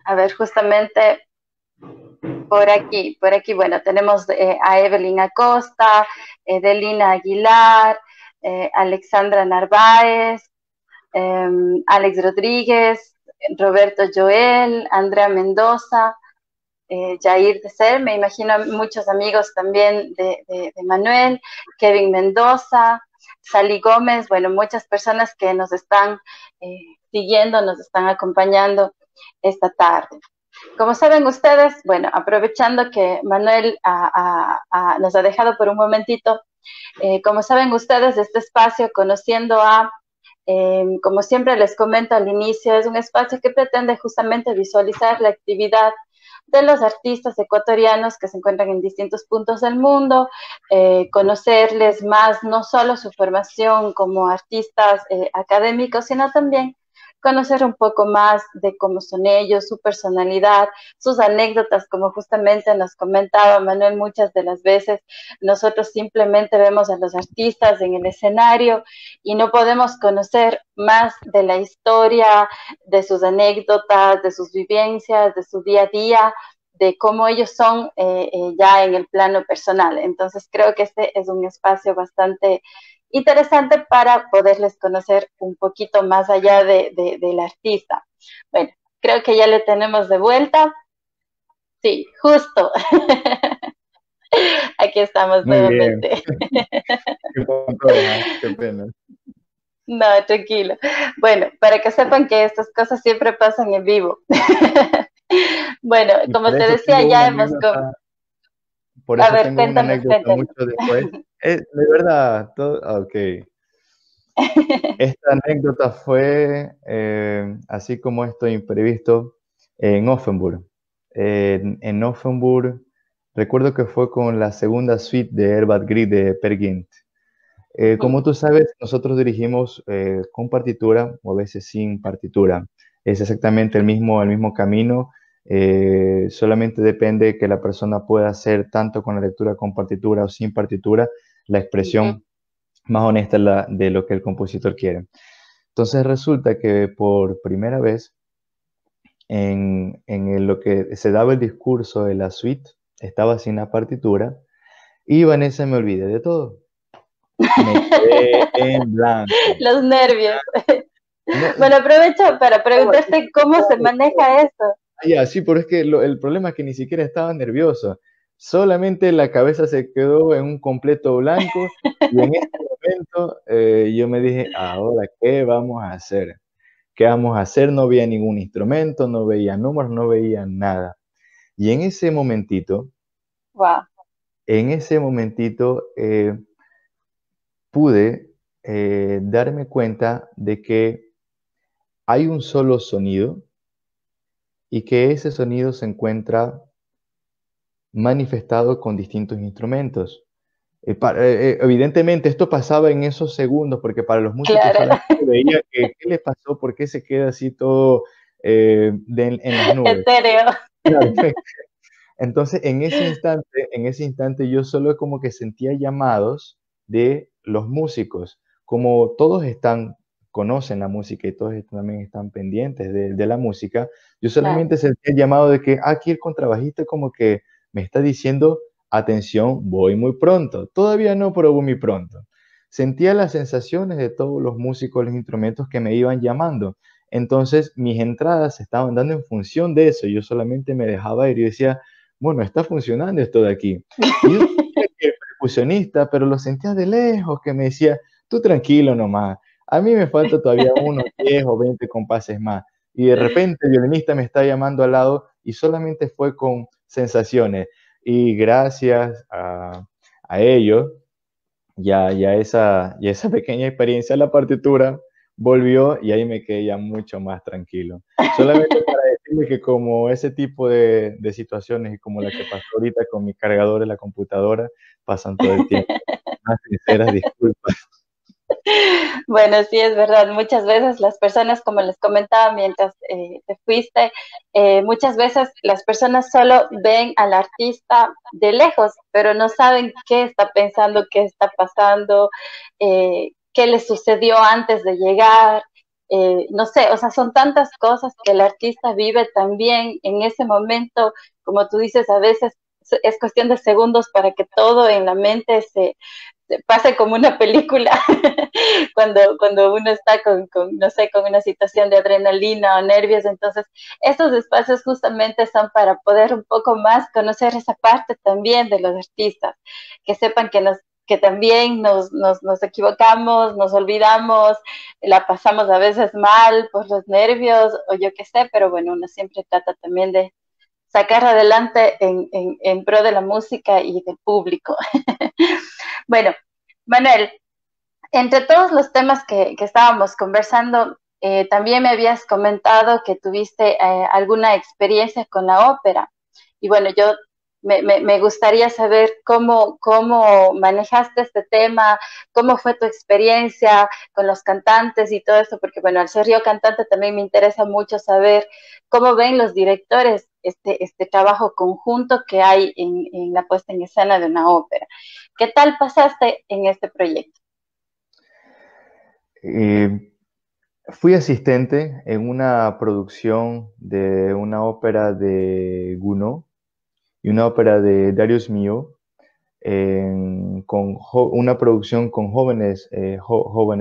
A ver, justamente por aquí, bueno, tenemos a Evelyn Acosta, Delina Aguilar, Alexandra Narváez, Alex Rodríguez, Roberto Joel, Andrea Mendoza, Jair de Ser, me imagino muchos amigos también de Manuel, Kevin Mendoza, Sally Gómez, bueno, muchas personas que nos están siguiendo, nos están acompañando esta tarde. Como saben ustedes, bueno, aprovechando que Manuel nos ha dejado por un momentito, como saben ustedes, este espacio, conociendo como siempre les comento al inicio, es un espacio que pretende justamente visualizar la actividad de los artistas ecuatorianos que se encuentran en distintos puntos del mundo, conocerles más no solo su formación como artistas académicos, sino también conocer un poco más de cómo son ellos, su personalidad, sus anécdotas, como justamente nos comentaba Manuel, muchas de las veces nosotros simplemente vemos a los artistas en el escenario y no podemos conocer más de la historia, de sus anécdotas, de sus vivencias, de su día a día, de cómo ellos son ya en el plano personal. Entonces creo que este es un espacio bastante interesante para poderles conocer un poquito más allá del artista. Bueno, creo que ya le tenemos de vuelta. Sí, justo. Aquí estamos Muy bien, nuevamente. qué poco, qué pena. No, tranquilo. Bueno, para que sepan que estas cosas siempre pasan en vivo. Bueno, Y como por te eso decía, tengo una ya hemos... anécdota, A ver, cuéntanos, cuéntanos. mucho después. De verdad, ok. Esta anécdota fue, así como esto imprevisto, en Offenburg. En Offenburg, recuerdo que fue con la segunda suite de Herbert Grieg de Peer Gynt. Como tú sabes, nosotros dirigimos con partitura o a veces sin partitura. Es exactamente el mismo camino, solamente depende que la persona pueda hacer tanto con la lectura con partitura o sin partitura, la Ujú. expresión más honesta de lo que el compositor quiere. Entonces resulta que por primera vez en lo que se daba el discurso de la suite, estaba sin la partitura y Vanessa me olvidé de todo. Me quedé en blanco. Los nervios. No, Bueno, aprovecho para estaba así preguntarte cómo se concentrado. maneja eso. Ya, sí, pero es que el problema es que ni siquiera estaba nervioso. Solamente la cabeza se quedó en un completo blanco y en ese momento yo me dije, ahora, ¿qué vamos a hacer? ¿Qué vamos a hacer? No veía ningún instrumento, no veía números, no veía nada. Y Wow. en ese momentito pude darme cuenta de que hay un solo sonido y que ese sonido se encuentra manifestado con distintos instrumentos. Evidentemente esto pasaba en esos segundos porque para los músicos Claro, solamente veía que qué le pasó, por qué se queda así todo en las nubes. etéreo. Claro. Entonces, en ese instante yo solo como que sentía llamados de los músicos, como todos conocen la música y todos también están pendientes de la música, yo Claro. solamente sentía el llamado de que aquí el contrabajista como que me está diciendo, atención, voy muy pronto. Todavía no, pero voy muy pronto. Sentía las sensaciones de todos los músicos, los instrumentos que me iban llamando. Entonces, mis entradas se estaban dando en función de eso. Yo solamente me dejaba ir y decía, bueno, está funcionando esto de aquí. Y yo sentía que el percusionista, pero lo sentía de lejos, que me decía, tú tranquilo nomás, a mí me falta todavía unos 10 o 20 compases más. Y de repente el violinista me está llamando al lado y solamente fue con sensaciones. Y gracias a ello, ya esa pequeña experiencia en la partitura volvió y ahí me quedé ya mucho más tranquilo. Solamente para decirle que como ese tipo de situaciones y como la que pasó ahorita con mi cargador en la computadora, pasan todo el tiempo. Más sinceras disculpas. Bueno, sí, es verdad. Muchas veces las personas, como les comentaba mientras te fuiste, muchas veces las personas solo ven al artista de lejos, pero no saben qué está pensando, qué está pasando, qué le sucedió antes de llegar. No sé, o sea, son tantas cosas que el artista vive también en ese momento, como tú dices, a veces es cuestión de segundos para que todo en la mente se pase como una película cuando uno está no sé, con una situación de adrenalina o nervios. Entonces, estos espacios justamente son para poder un poco más conocer esa parte también de los artistas, que sepan que también nos equivocamos, nos olvidamos, la pasamos a veces mal por los nervios o yo qué sé, pero bueno, uno siempre trata también de sacar adelante en pro de la música y del público. Bueno, Manuel, entre todos los temas que estábamos conversando, también me habías comentado que tuviste alguna experiencia con la ópera. Y bueno, yo me gustaría saber cómo manejaste este tema, cómo fue tu experiencia con los cantantes y todo eso, porque bueno, al ser yo cantante también me interesa mucho saber cómo ven los directores este trabajo conjunto que hay en la puesta en escena de una ópera. ¿Qué tal pasaste en este proyecto? Eh, Fui asistente en una producción de una ópera de Gounod y una ópera de Darius Milhaud, una producción con jóvenes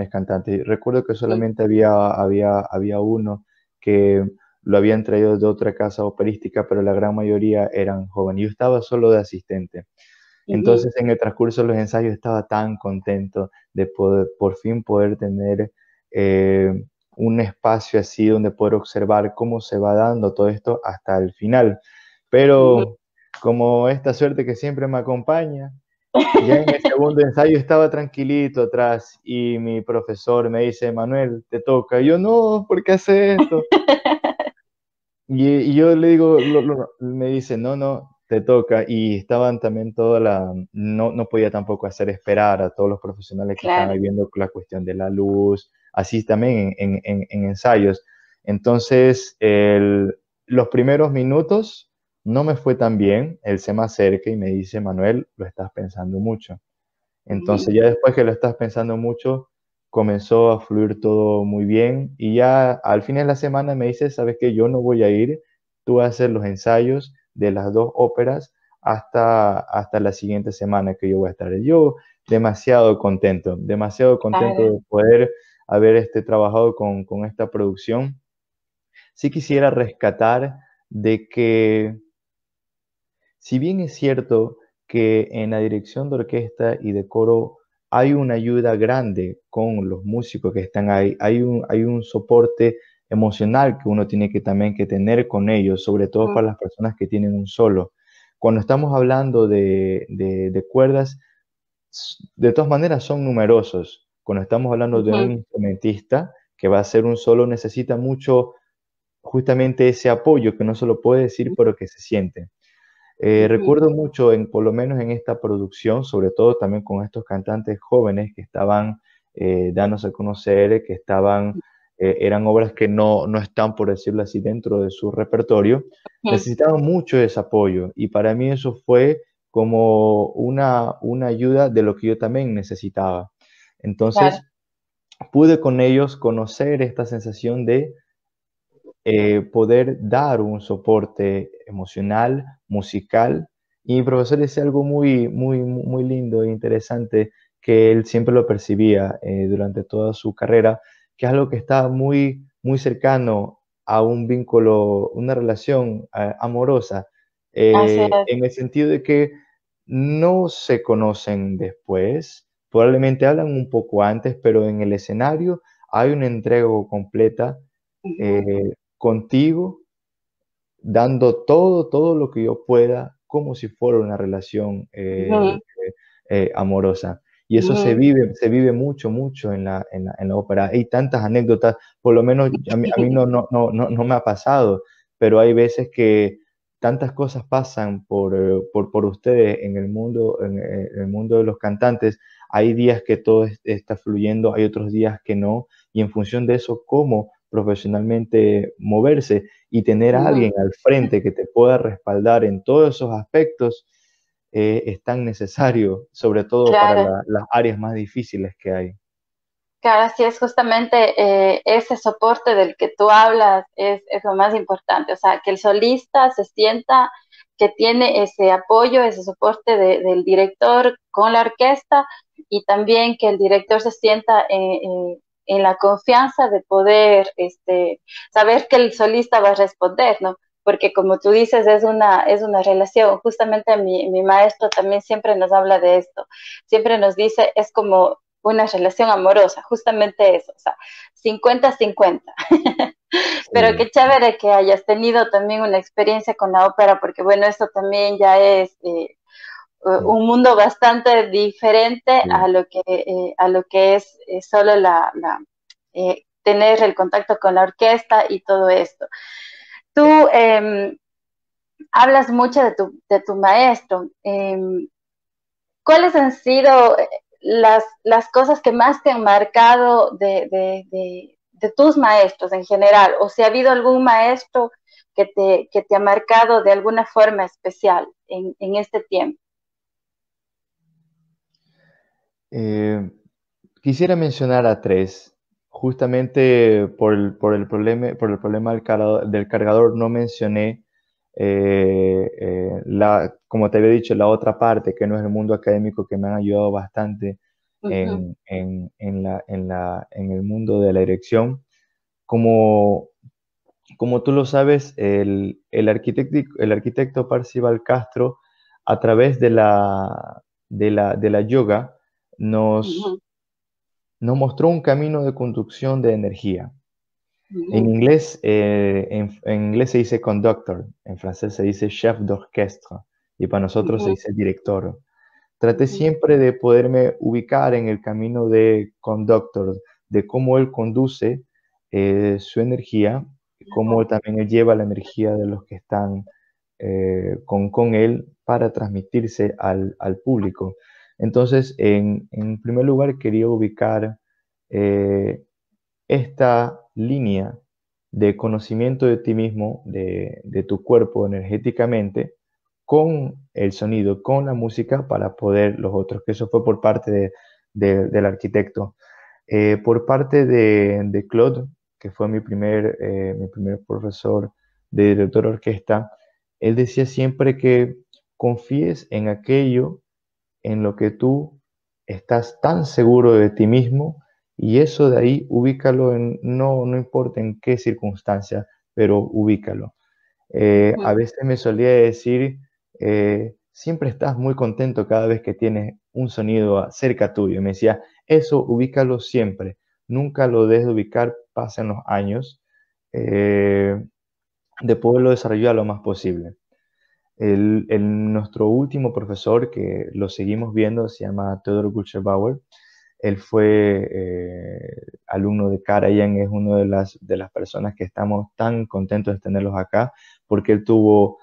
cantantes. Recuerdo que solamente había uno que lo habían traído de otra casa operística, pero la gran mayoría eran jóvenes. Yo estaba solo de asistente. Uh -huh. Entonces, en el transcurso de los ensayos estaba tan contento de poder, por fin poder tener un espacio así donde poder observar cómo se va dando todo esto hasta el final. Uh -huh. Pero como esta suerte que siempre me acompaña, Ya en el segundo ensayo estaba tranquilito atrás y mi profesor me dice, Manuel, te toca. Y yo, no, ¿por qué hace esto? Y yo le digo, me dice, no, no, te toca. Y estaban también no podía tampoco hacer esperar a todos los profesionales que estaban Claro. ahí viendo la cuestión de la luz, así también en ensayos. Entonces, los primeros minutos no me fue tan bien. Él se me acerca y me dice, Manuel, lo estás pensando mucho. Ujú, Entonces ya después que lo estás pensando mucho, comenzó a fluir todo muy bien y ya al fin de la semana me dice, sabes que yo no voy a ir, tú vas a hacer los ensayos de las dos óperas hasta la siguiente semana que yo voy a estar. Yo demasiado contento claro. de poder haber trabajado con esta producción. Sí quisiera rescatar de que si bien es cierto que en la dirección de orquesta y de coro hay una ayuda grande con los músicos que están ahí, hay un soporte emocional que uno tiene que también que tener con ellos, sobre todo Ujú, para las personas que tienen un solo. Cuando estamos hablando de cuerdas, de todas maneras son numerosos. Cuando estamos hablando de un ujú, instrumentista que va a hacer un solo, necesita mucho justamente ese apoyo que no se lo puede decir, pero que se siente. ujú, Recuerdo mucho, por lo menos en esta producción, sobre todo también con estos cantantes jóvenes que estaban dándose a conocer, eran obras que no están, por decirlo así, dentro de su repertorio, ujú, necesitaban mucho ese apoyo y para mí eso fue como una ayuda de lo que yo también necesitaba. claro. Entonces, pude con ellos conocer esta sensación de poder dar un soporte emocional, musical. Y mi profesor decía algo muy lindo e interesante que él siempre lo percibía durante toda su carrera, que es algo que está muy cercano a un vínculo, una relación amorosa, Así es. en el sentido de que no se conocen después, probablemente hablan un poco antes, pero en el escenario hay una entrega completa Ujú, contigo, dando todo lo que yo pueda, como si fuera una relación ujú, amorosa. Y eso ujú. se vive mucho en la ópera. Hay tantas anécdotas, por lo menos a mí no me ha pasado, pero hay veces que tantas cosas pasan por ustedes en el mundo de los cantantes. Hay días que todo está fluyendo, hay otros días que no, y en función de eso, cómo profesionalmente moverse y tener a Ujú. alguien al frente que te pueda respaldar en todos esos aspectos es tan necesario, sobre todo para Claro, las áreas más difíciles que hay. claro, así es justamente ese soporte del que tú hablas es lo más importante, o sea, que el solista se sienta que tiene ese apoyo, ese soporte del director con la orquesta y también que el director se sienta en la confianza de poder saber que el solista va a responder, ¿no? Porque como tú dices, es una relación. Justamente mi maestro también siempre nos habla de esto, siempre nos dice, es como una relación amorosa, justamente eso, o sea, 50-50. Pero Sí, qué chévere que hayas tenido también una experiencia con la ópera, porque bueno, esto también ya es sí, un mundo bastante diferente sí. a lo que es solo tener el contacto con la orquesta y todo esto. Tú hablas mucho de tu maestro. ¿Cuáles han sido las cosas que más te han marcado de tus maestros en general? O si ha habido algún maestro que te ha marcado de alguna forma especial en este tiempo. Eh, Quisiera mencionar a tres. Justamente por el problema del cargador no mencioné, como te había dicho, la otra parte, que no es el mundo académico, que me han ayudado bastante Ujú, en el mundo de la dirección. Como, como tú lo sabes, el arquitecto Parcival Castro, a través de la yoga, nos ujú, nos mostró un camino de conducción de energía. En ujú, inglés, en inglés se dice conductor, en francés se dice chef d'orchestre y para nosotros se ujú, dice director. traté Ujú. siempre de poderme ubicar en el camino de Conductor, de cómo él conduce su energía, cómo también él lleva la energía de los que están con él para transmitirse al público. Entonces, en primer lugar, quería ubicar eh, esta línea de conocimiento de ti mismo, de tu cuerpo energéticamente, con el sonido, con la música, para poder los otros, que eso fue por parte del arquitecto. Por parte de Claude, que fue mi primer profesor de director de orquesta, él decía siempre que confíes en aquello en lo que tú estás tan seguro de ti mismo y eso de ahí ubícalo no importa en qué circunstancia, pero ubícalo. A Ujú. veces me solía decir, siempre estás muy contento cada vez que tienes un sonido cerca tuyo. Y me decía, eso ubícalo siempre, nunca lo dejes de ubicar, pasen los años, eh, de poderlo desarrollar lo más posible. Nuestro último profesor, que lo seguimos viendo, se llama Theodor Gutsche-Bauer. Él fue alumno de Karajan, es una de las personas que estamos tan contentos de tenerlos acá, porque él tuvo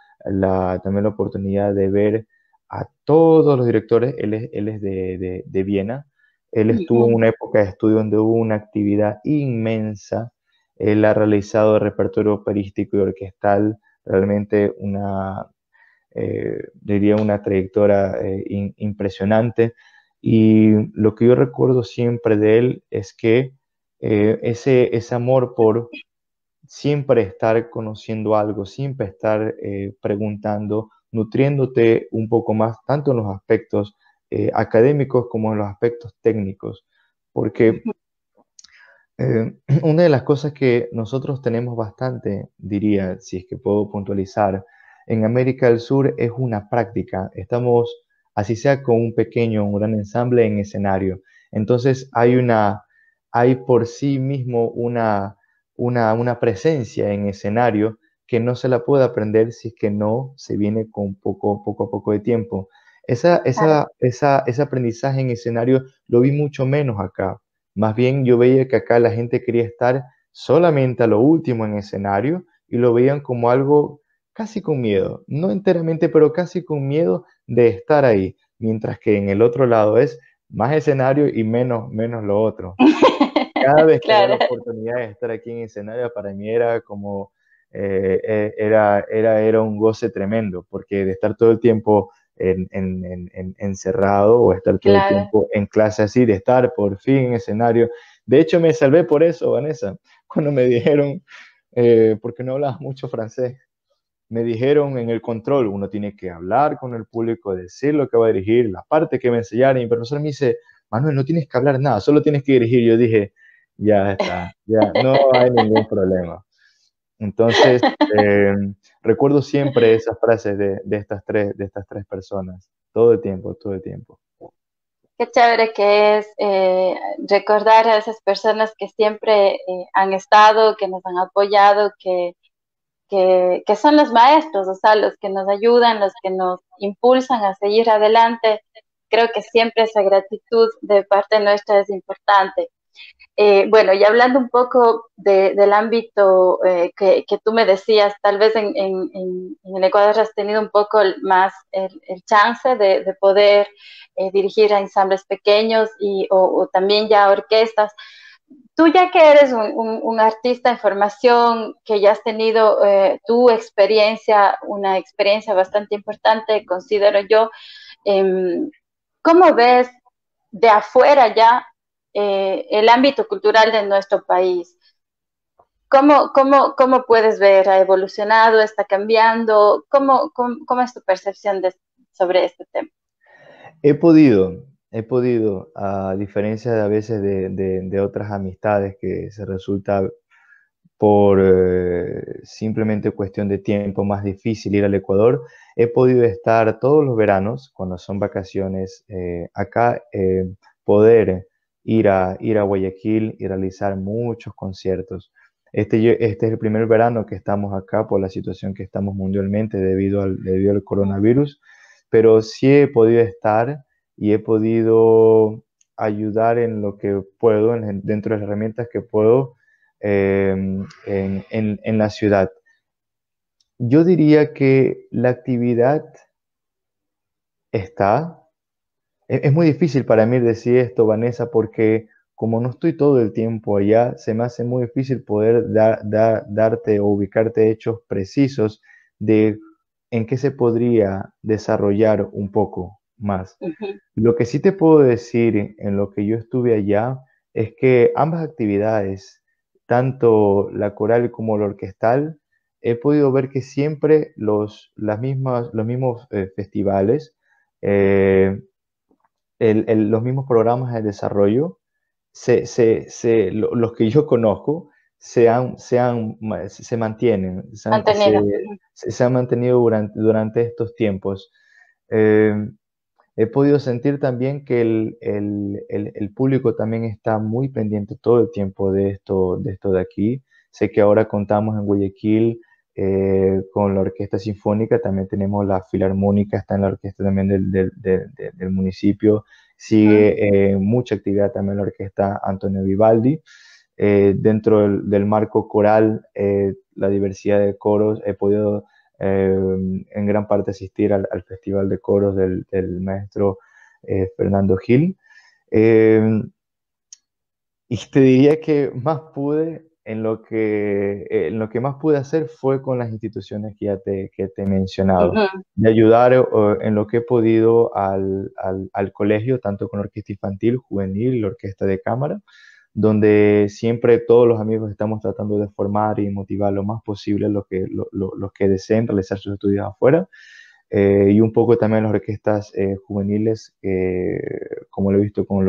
también la oportunidad de ver a todos los directores. Él es de Viena. Él estuvo en Ujú. una época de estudio donde hubo una actividad inmensa. Él ha realizado repertorio operístico y orquestal, realmente diría una trayectoria impresionante. Y lo que yo recuerdo siempre de él es que ese amor por siempre estar conociendo algo, siempre estar preguntando, nutriéndote un poco más, tanto en los aspectos académicos como en los aspectos técnicos, porque una de las cosas que nosotros tenemos bastante, diría, si es que puedo puntualizar, en América del Sur es una práctica. Estamos, así sea con un pequeño, un gran ensamble en escenario. Entonces hay por sí mismo una presencia en escenario que no se la puede aprender si es que no se viene con poco a poco de tiempo. Claro. Ese aprendizaje en escenario lo vi mucho menos acá. Más bien yo veía que acá la gente quería estar solamente a lo último en escenario y lo veían como algo casi con miedo, no enteramente, pero casi con miedo de estar ahí, mientras que en el otro lado es más escenario y menos lo otro. Cada vez que había la Claro. oportunidad de estar aquí en escenario, para mí era como, era un goce tremendo, porque de estar todo el tiempo encerrado o estar todo el Claro. tiempo en clase así, de estar por fin en escenario. De hecho, me salvé por eso, Vanessa, cuando me dijeron, porque no hablaba mucho francés, me dijeron en el control, uno tiene que hablar con el público, decir lo que va a dirigir, la parte que va a enseñar, y mi profesor me dice, Manuel, no tienes que hablar nada, solo tienes que dirigir. Yo dije, ya está, ya no hay ningún problema. Entonces, eh, recuerdo siempre esas frases de estas tres personas, todo el tiempo, todo el tiempo. Qué chévere que es recordar a esas personas que siempre han estado, que nos han apoyado, que son los maestros, o sea, los que nos ayudan, los que nos impulsan a seguir adelante. Creo que siempre esa gratitud de parte nuestra es importante. Bueno, y hablando un poco del ámbito que tú me decías, tal vez en el Ecuador has tenido un poco más el chance de poder dirigir a ensambles pequeños o también ya orquestas. Tú ya que eres un artista en formación, que ya has tenido tu experiencia, una experiencia bastante importante, considero yo, eh, ¿cómo ves de afuera ya el ámbito cultural de nuestro país? ¿Cómo puedes ver? ¿Ha evolucionado? ¿Está cambiando? ¿Cómo es tu percepción sobre este tema? He podido, a diferencia de a veces de otras amistades que se resulta por simplemente cuestión de tiempo más difícil ir al Ecuador, he podido estar todos los veranos, cuando son vacaciones, acá, poder ir a Guayaquil y realizar muchos conciertos. Este es el primer verano que estamos acá por la situación que estamos mundialmente debido al coronavirus, pero sí he podido estar y he podido ayudar en lo que puedo, dentro de las herramientas que puedo en la ciudad. Yo diría que la actividad está. Es muy difícil para mí decir esto, Vanessa, porque como no estoy todo el tiempo allá, se me hace muy difícil poder darte o ubicarte hechos precisos de en qué se podría desarrollar un poco más. Ujú, Lo que sí te puedo decir en lo que yo estuve allá es que ambas actividades, tanto la coral como la orquestal, he podido ver que siempre los mismos festivales, eh, los mismos programas de desarrollo, los que yo conozco, se mantienen, mantenido. Ujú, se han mantenido durante estos tiempos. Eh, He podido sentir también que el público también está muy pendiente todo el tiempo de esto de aquí. Sé que ahora contamos en Guayaquil con la Orquesta Sinfónica, también tenemos la Filarmónica, está en la orquesta también del municipio. ujú, Sigue mucha actividad también la Orquesta Antonio Vivaldi. Dentro del marco coral, la diversidad de coros, he podido en gran parte asistir al Festival de Coros del maestro Fernando Gil. Eh, y te diría que más pude, en lo que más pude hacer fue con las instituciones que te he mencionado, ujú. de ayudar en lo que he podido al colegio, tanto con la orquesta infantil, juvenil, la orquesta de cámara, donde siempre todos los amigos estamos tratando de formar y motivar lo más posible los que deseen realizar sus estudios afuera. Y un poco también las orquestas juveniles, como lo he visto con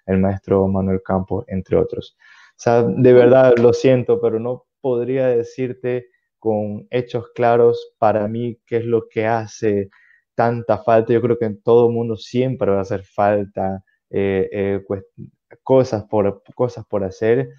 el maestro Manuel Campos, entre otros. O sea, de Ujú. verdad lo siento, pero no podría decirte con hechos claros para mí qué es lo que hace tanta falta. Yo creo que en todo mundo siempre va a hacer falta cosas por hacer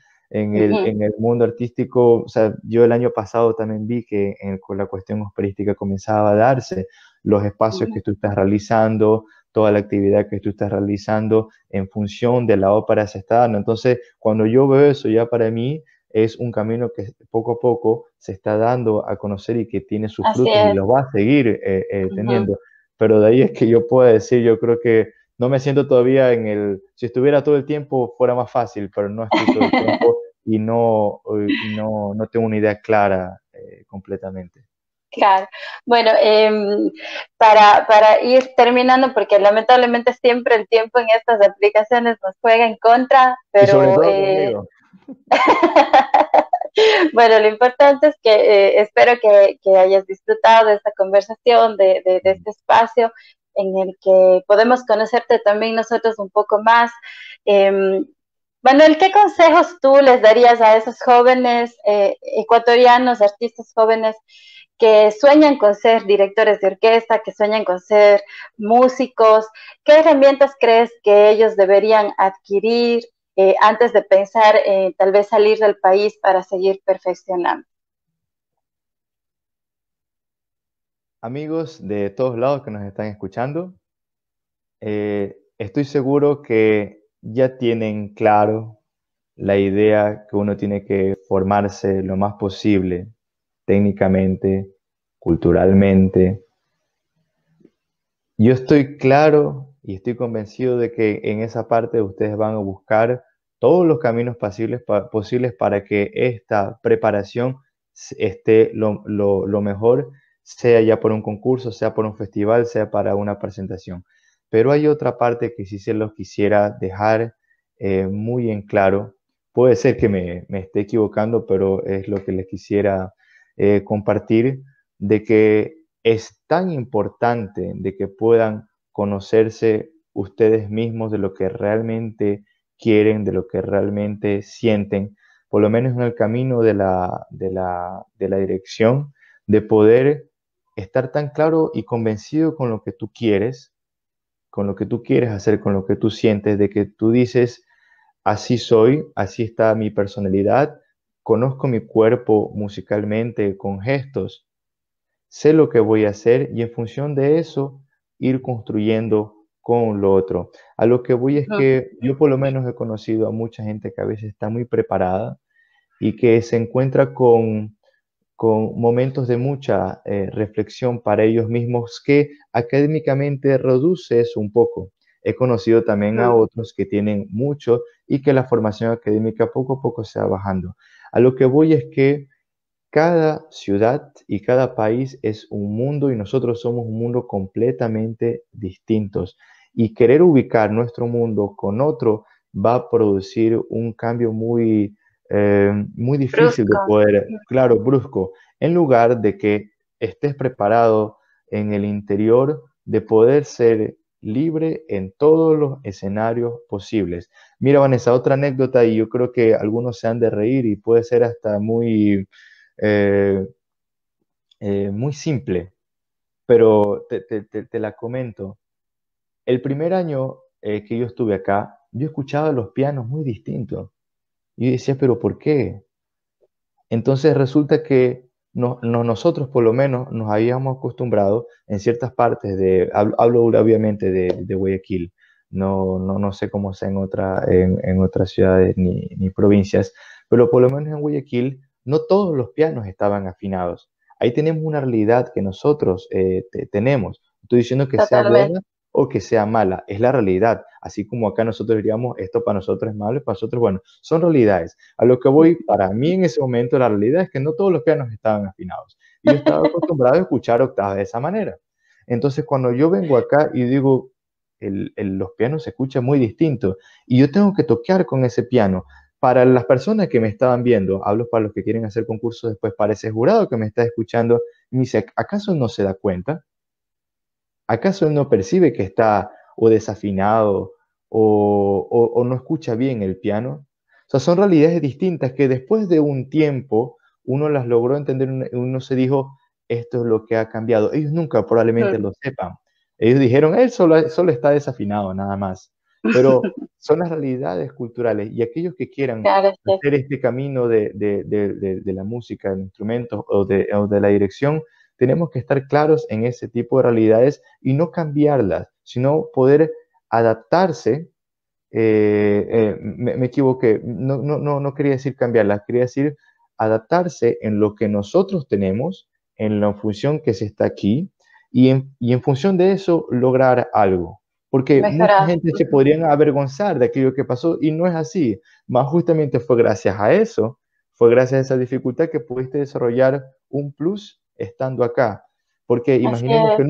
Ujú, en el mundo artístico. O sea, yo el año pasado también vi que con la cuestión operística comenzaba a darse los espacios que ujú. tú estás realizando, toda la actividad que tú estás realizando en función de la ópera se está dando. Entonces, cuando yo veo eso, ya para mí es un camino que poco a poco se está dando a conocer y que tiene sus Así frutos y es. los va a seguir Ujú. teniendo. Pero de ahí es que yo puedo decir, yo creo que no me siento todavía si estuviera todo el tiempo fuera más fácil, pero no estoy todo el tiempo no tengo una idea clara completamente. Claro. Bueno, para ir terminando, porque lamentablemente siempre el tiempo en estas aplicaciones nos juega en contra, Y sobre pero todo conmigo. bueno, lo importante es que espero que hayas disfrutado de esta conversación, de este espacio en el que podemos conocerte también nosotros un poco más. Eh, Manuel, ¿qué consejos tú les darías a esos jóvenes ecuatorianos, artistas jóvenes que sueñan con ser directores de orquesta, que sueñan con ser músicos? ¿Qué herramientas crees que ellos deberían adquirir antes de pensar en tal vez salir del país para seguir perfeccionando? Amigos de todos lados que nos están escuchando, estoy seguro que ya tienen claro la idea que uno tiene que formarse lo más posible técnicamente, culturalmente. Yo estoy claro y estoy convencido de que en esa parte ustedes van a buscar todos los caminos posibles para que esta preparación esté lo mejor, sea ya por un concurso, sea por un festival, sea para una presentación. Pero hay otra parte que sí se los quisiera dejar muy en claro. Puede ser que me esté equivocando, pero es lo que les quisiera compartir, de que es tan importante de que puedan conocerse ustedes mismos de lo que realmente quieren, de lo que realmente sienten, por lo menos en el camino de la dirección, de poder estar tan claro y convencido con lo que tú quieres, con lo que tú quieres hacer, con lo que tú sientes, de que tú dices, así soy, así está mi personalidad, conozco mi cuerpo musicalmente con gestos, sé lo que voy a hacer y en función de eso ir construyendo con lo otro. A lo que voy es que yo por lo menos he conocido a mucha gente que a veces está muy preparada y que se encuentra con momentos de mucha reflexión para ellos mismos que académicamente reduce eso un poco. He conocido también a otros que tienen mucho y que la formación académica poco a poco se va bajando. A lo que voy es que cada ciudad y cada país es un mundo y nosotros somos un mundo completamente distintos. Y querer ubicar nuestro mundo con otro va a producir un cambio muy difícil de Brusco. poder, claro, brusco, en lugar de que estés preparado en el interior de poder ser libre en todos los escenarios posibles. Mira, Vanessa, otra anécdota y yo creo que algunos se han de reír y puede ser hasta eh, muy simple, pero te la comento. El primer año que yo estuve acá, yo escuchaba los pianos muy distintos. Y yo decía, pero ¿por qué? Entonces resulta que nosotros por lo menos nos habíamos acostumbrado en ciertas partes hablo obviamente de Guayaquil, no sé cómo sea en otras ciudades ni provincias, pero por lo menos en Guayaquil no todos los pianos estaban afinados. Ahí tenemos una realidad que nosotros tenemos. No estoy diciendo que sea Totalmente. buena o que sea mala, es la realidad. Así como acá nosotros diríamos, esto para nosotros es malo y para nosotros, bueno, son realidades. A lo que voy, para mí en ese momento la realidad es que no todos los pianos estaban afinados. Y yo estaba acostumbrado a escuchar octavas de esa manera. Entonces, cuando yo vengo acá y digo, los pianos se escuchan muy distintos y yo tengo que tocar con ese piano. Para las personas que me estaban viendo, hablo para los que quieren hacer concursos después, para ese jurado que me está escuchando, me dice, ¿acaso no se da cuenta? ¿Acaso él no percibe que está o desafinado o no escucha bien el piano? O sea, son realidades distintas que después de un tiempo uno las logró entender, uno se dijo, esto es lo que ha cambiado. Ellos nunca probablemente lo sepan. Ellos dijeron, él solo está desafinado, nada más. Pero son las realidades culturales y aquellos que quieran Claro, sí. hacer este camino de la música, del instrumento o de la dirección, tenemos que estar claros en ese tipo de realidades y no cambiarlas, sino poder adaptarse. Me equivoqué, no quería decir cambiarlas, quería decir adaptarse en lo que nosotros tenemos, en la función que se está aquí, y en función de eso lograr algo. Porque mucha Mejorar. gente se podrían avergonzar de aquello que pasó y no es así. Más justamente fue gracias a eso, fue gracias a esa dificultad que pudiste desarrollar un plus estando acá. Porque Así imaginemos que es.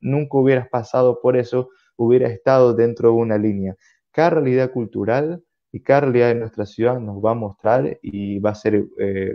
nunca hubieras pasado por eso, hubieras estado dentro de una línea. Cada realidad cultural y cada realidad de nuestra ciudad nos va a mostrar y va a ser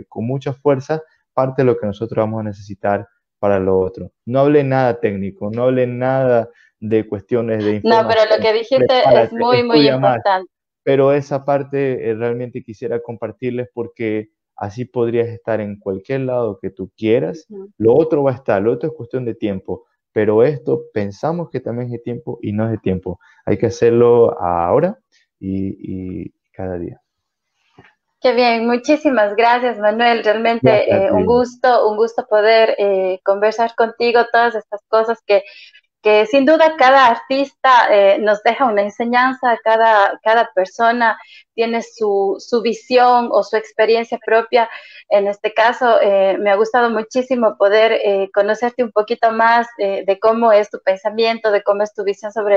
con mucha fuerza parte de lo que nosotros vamos a necesitar para lo otro. No hable nada técnico, no hable nada de cuestiones de No, pero lo información. que dijiste es Prepárate, muy, muy estudia más, importante. pero esa parte realmente quisiera compartirles porque así podrías estar en cualquier lado que tú quieras. Ujú. Lo otro va a estar, lo otro es cuestión de tiempo, pero esto pensamos que también es de tiempo y no es de tiempo. Hay que hacerlo ahora y cada día. Qué bien, muchísimas gracias, Manuel. Gracias a Realmente ti. un gusto poder conversar contigo todas estas cosas que sin duda cada artista nos deja una enseñanza, cada persona tiene su visión o su experiencia propia. En este caso, me ha gustado muchísimo poder conocerte un poquito más de cómo es tu pensamiento, de cómo es tu visión sobre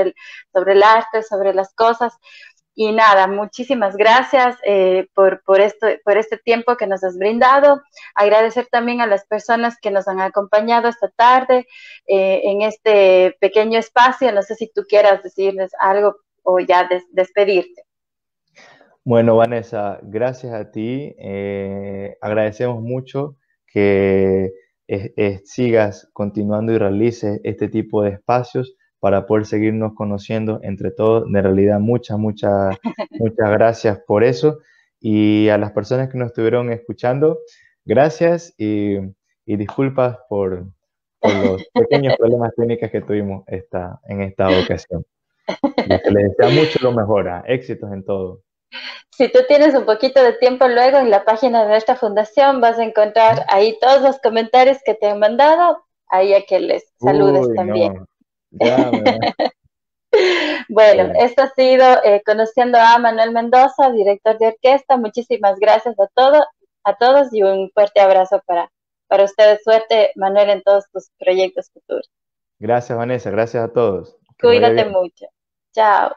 el arte, sobre las cosas. Y nada, muchísimas gracias por este tiempo que nos has brindado. Agradecer también a las personas que nos han acompañado esta tarde en este pequeño espacio. No sé si tú quieras decirles algo o ya despedirte. Bueno, Vanessa, gracias a ti. Agradecemos mucho que sigas continuando y realices este tipo de espacios para poder seguirnos conociendo entre todos. De realidad, muchas gracias por eso. Y a las personas que nos estuvieron escuchando, gracias y disculpas por los pequeños problemas técnicos que tuvimos en esta ocasión. Y se les desea mucho lo mejor, éxitos en todo. Si tú tienes un poquito de tiempo luego en la página de nuestra fundación vas a encontrar ahí todos los comentarios que te han mandado, ahí a que les saludes Uy, también. no. Ya, Bueno, bueno. esto ha sido Conociendo a Manuel Mendoza, director de orquesta. Muchísimas gracias a todos y un fuerte abrazo para ustedes. Suerte, Manuel, en todos tus proyectos futuros. Gracias, Vanessa. Gracias a todos. Que les vaya Cuídate bien. mucho. Chao.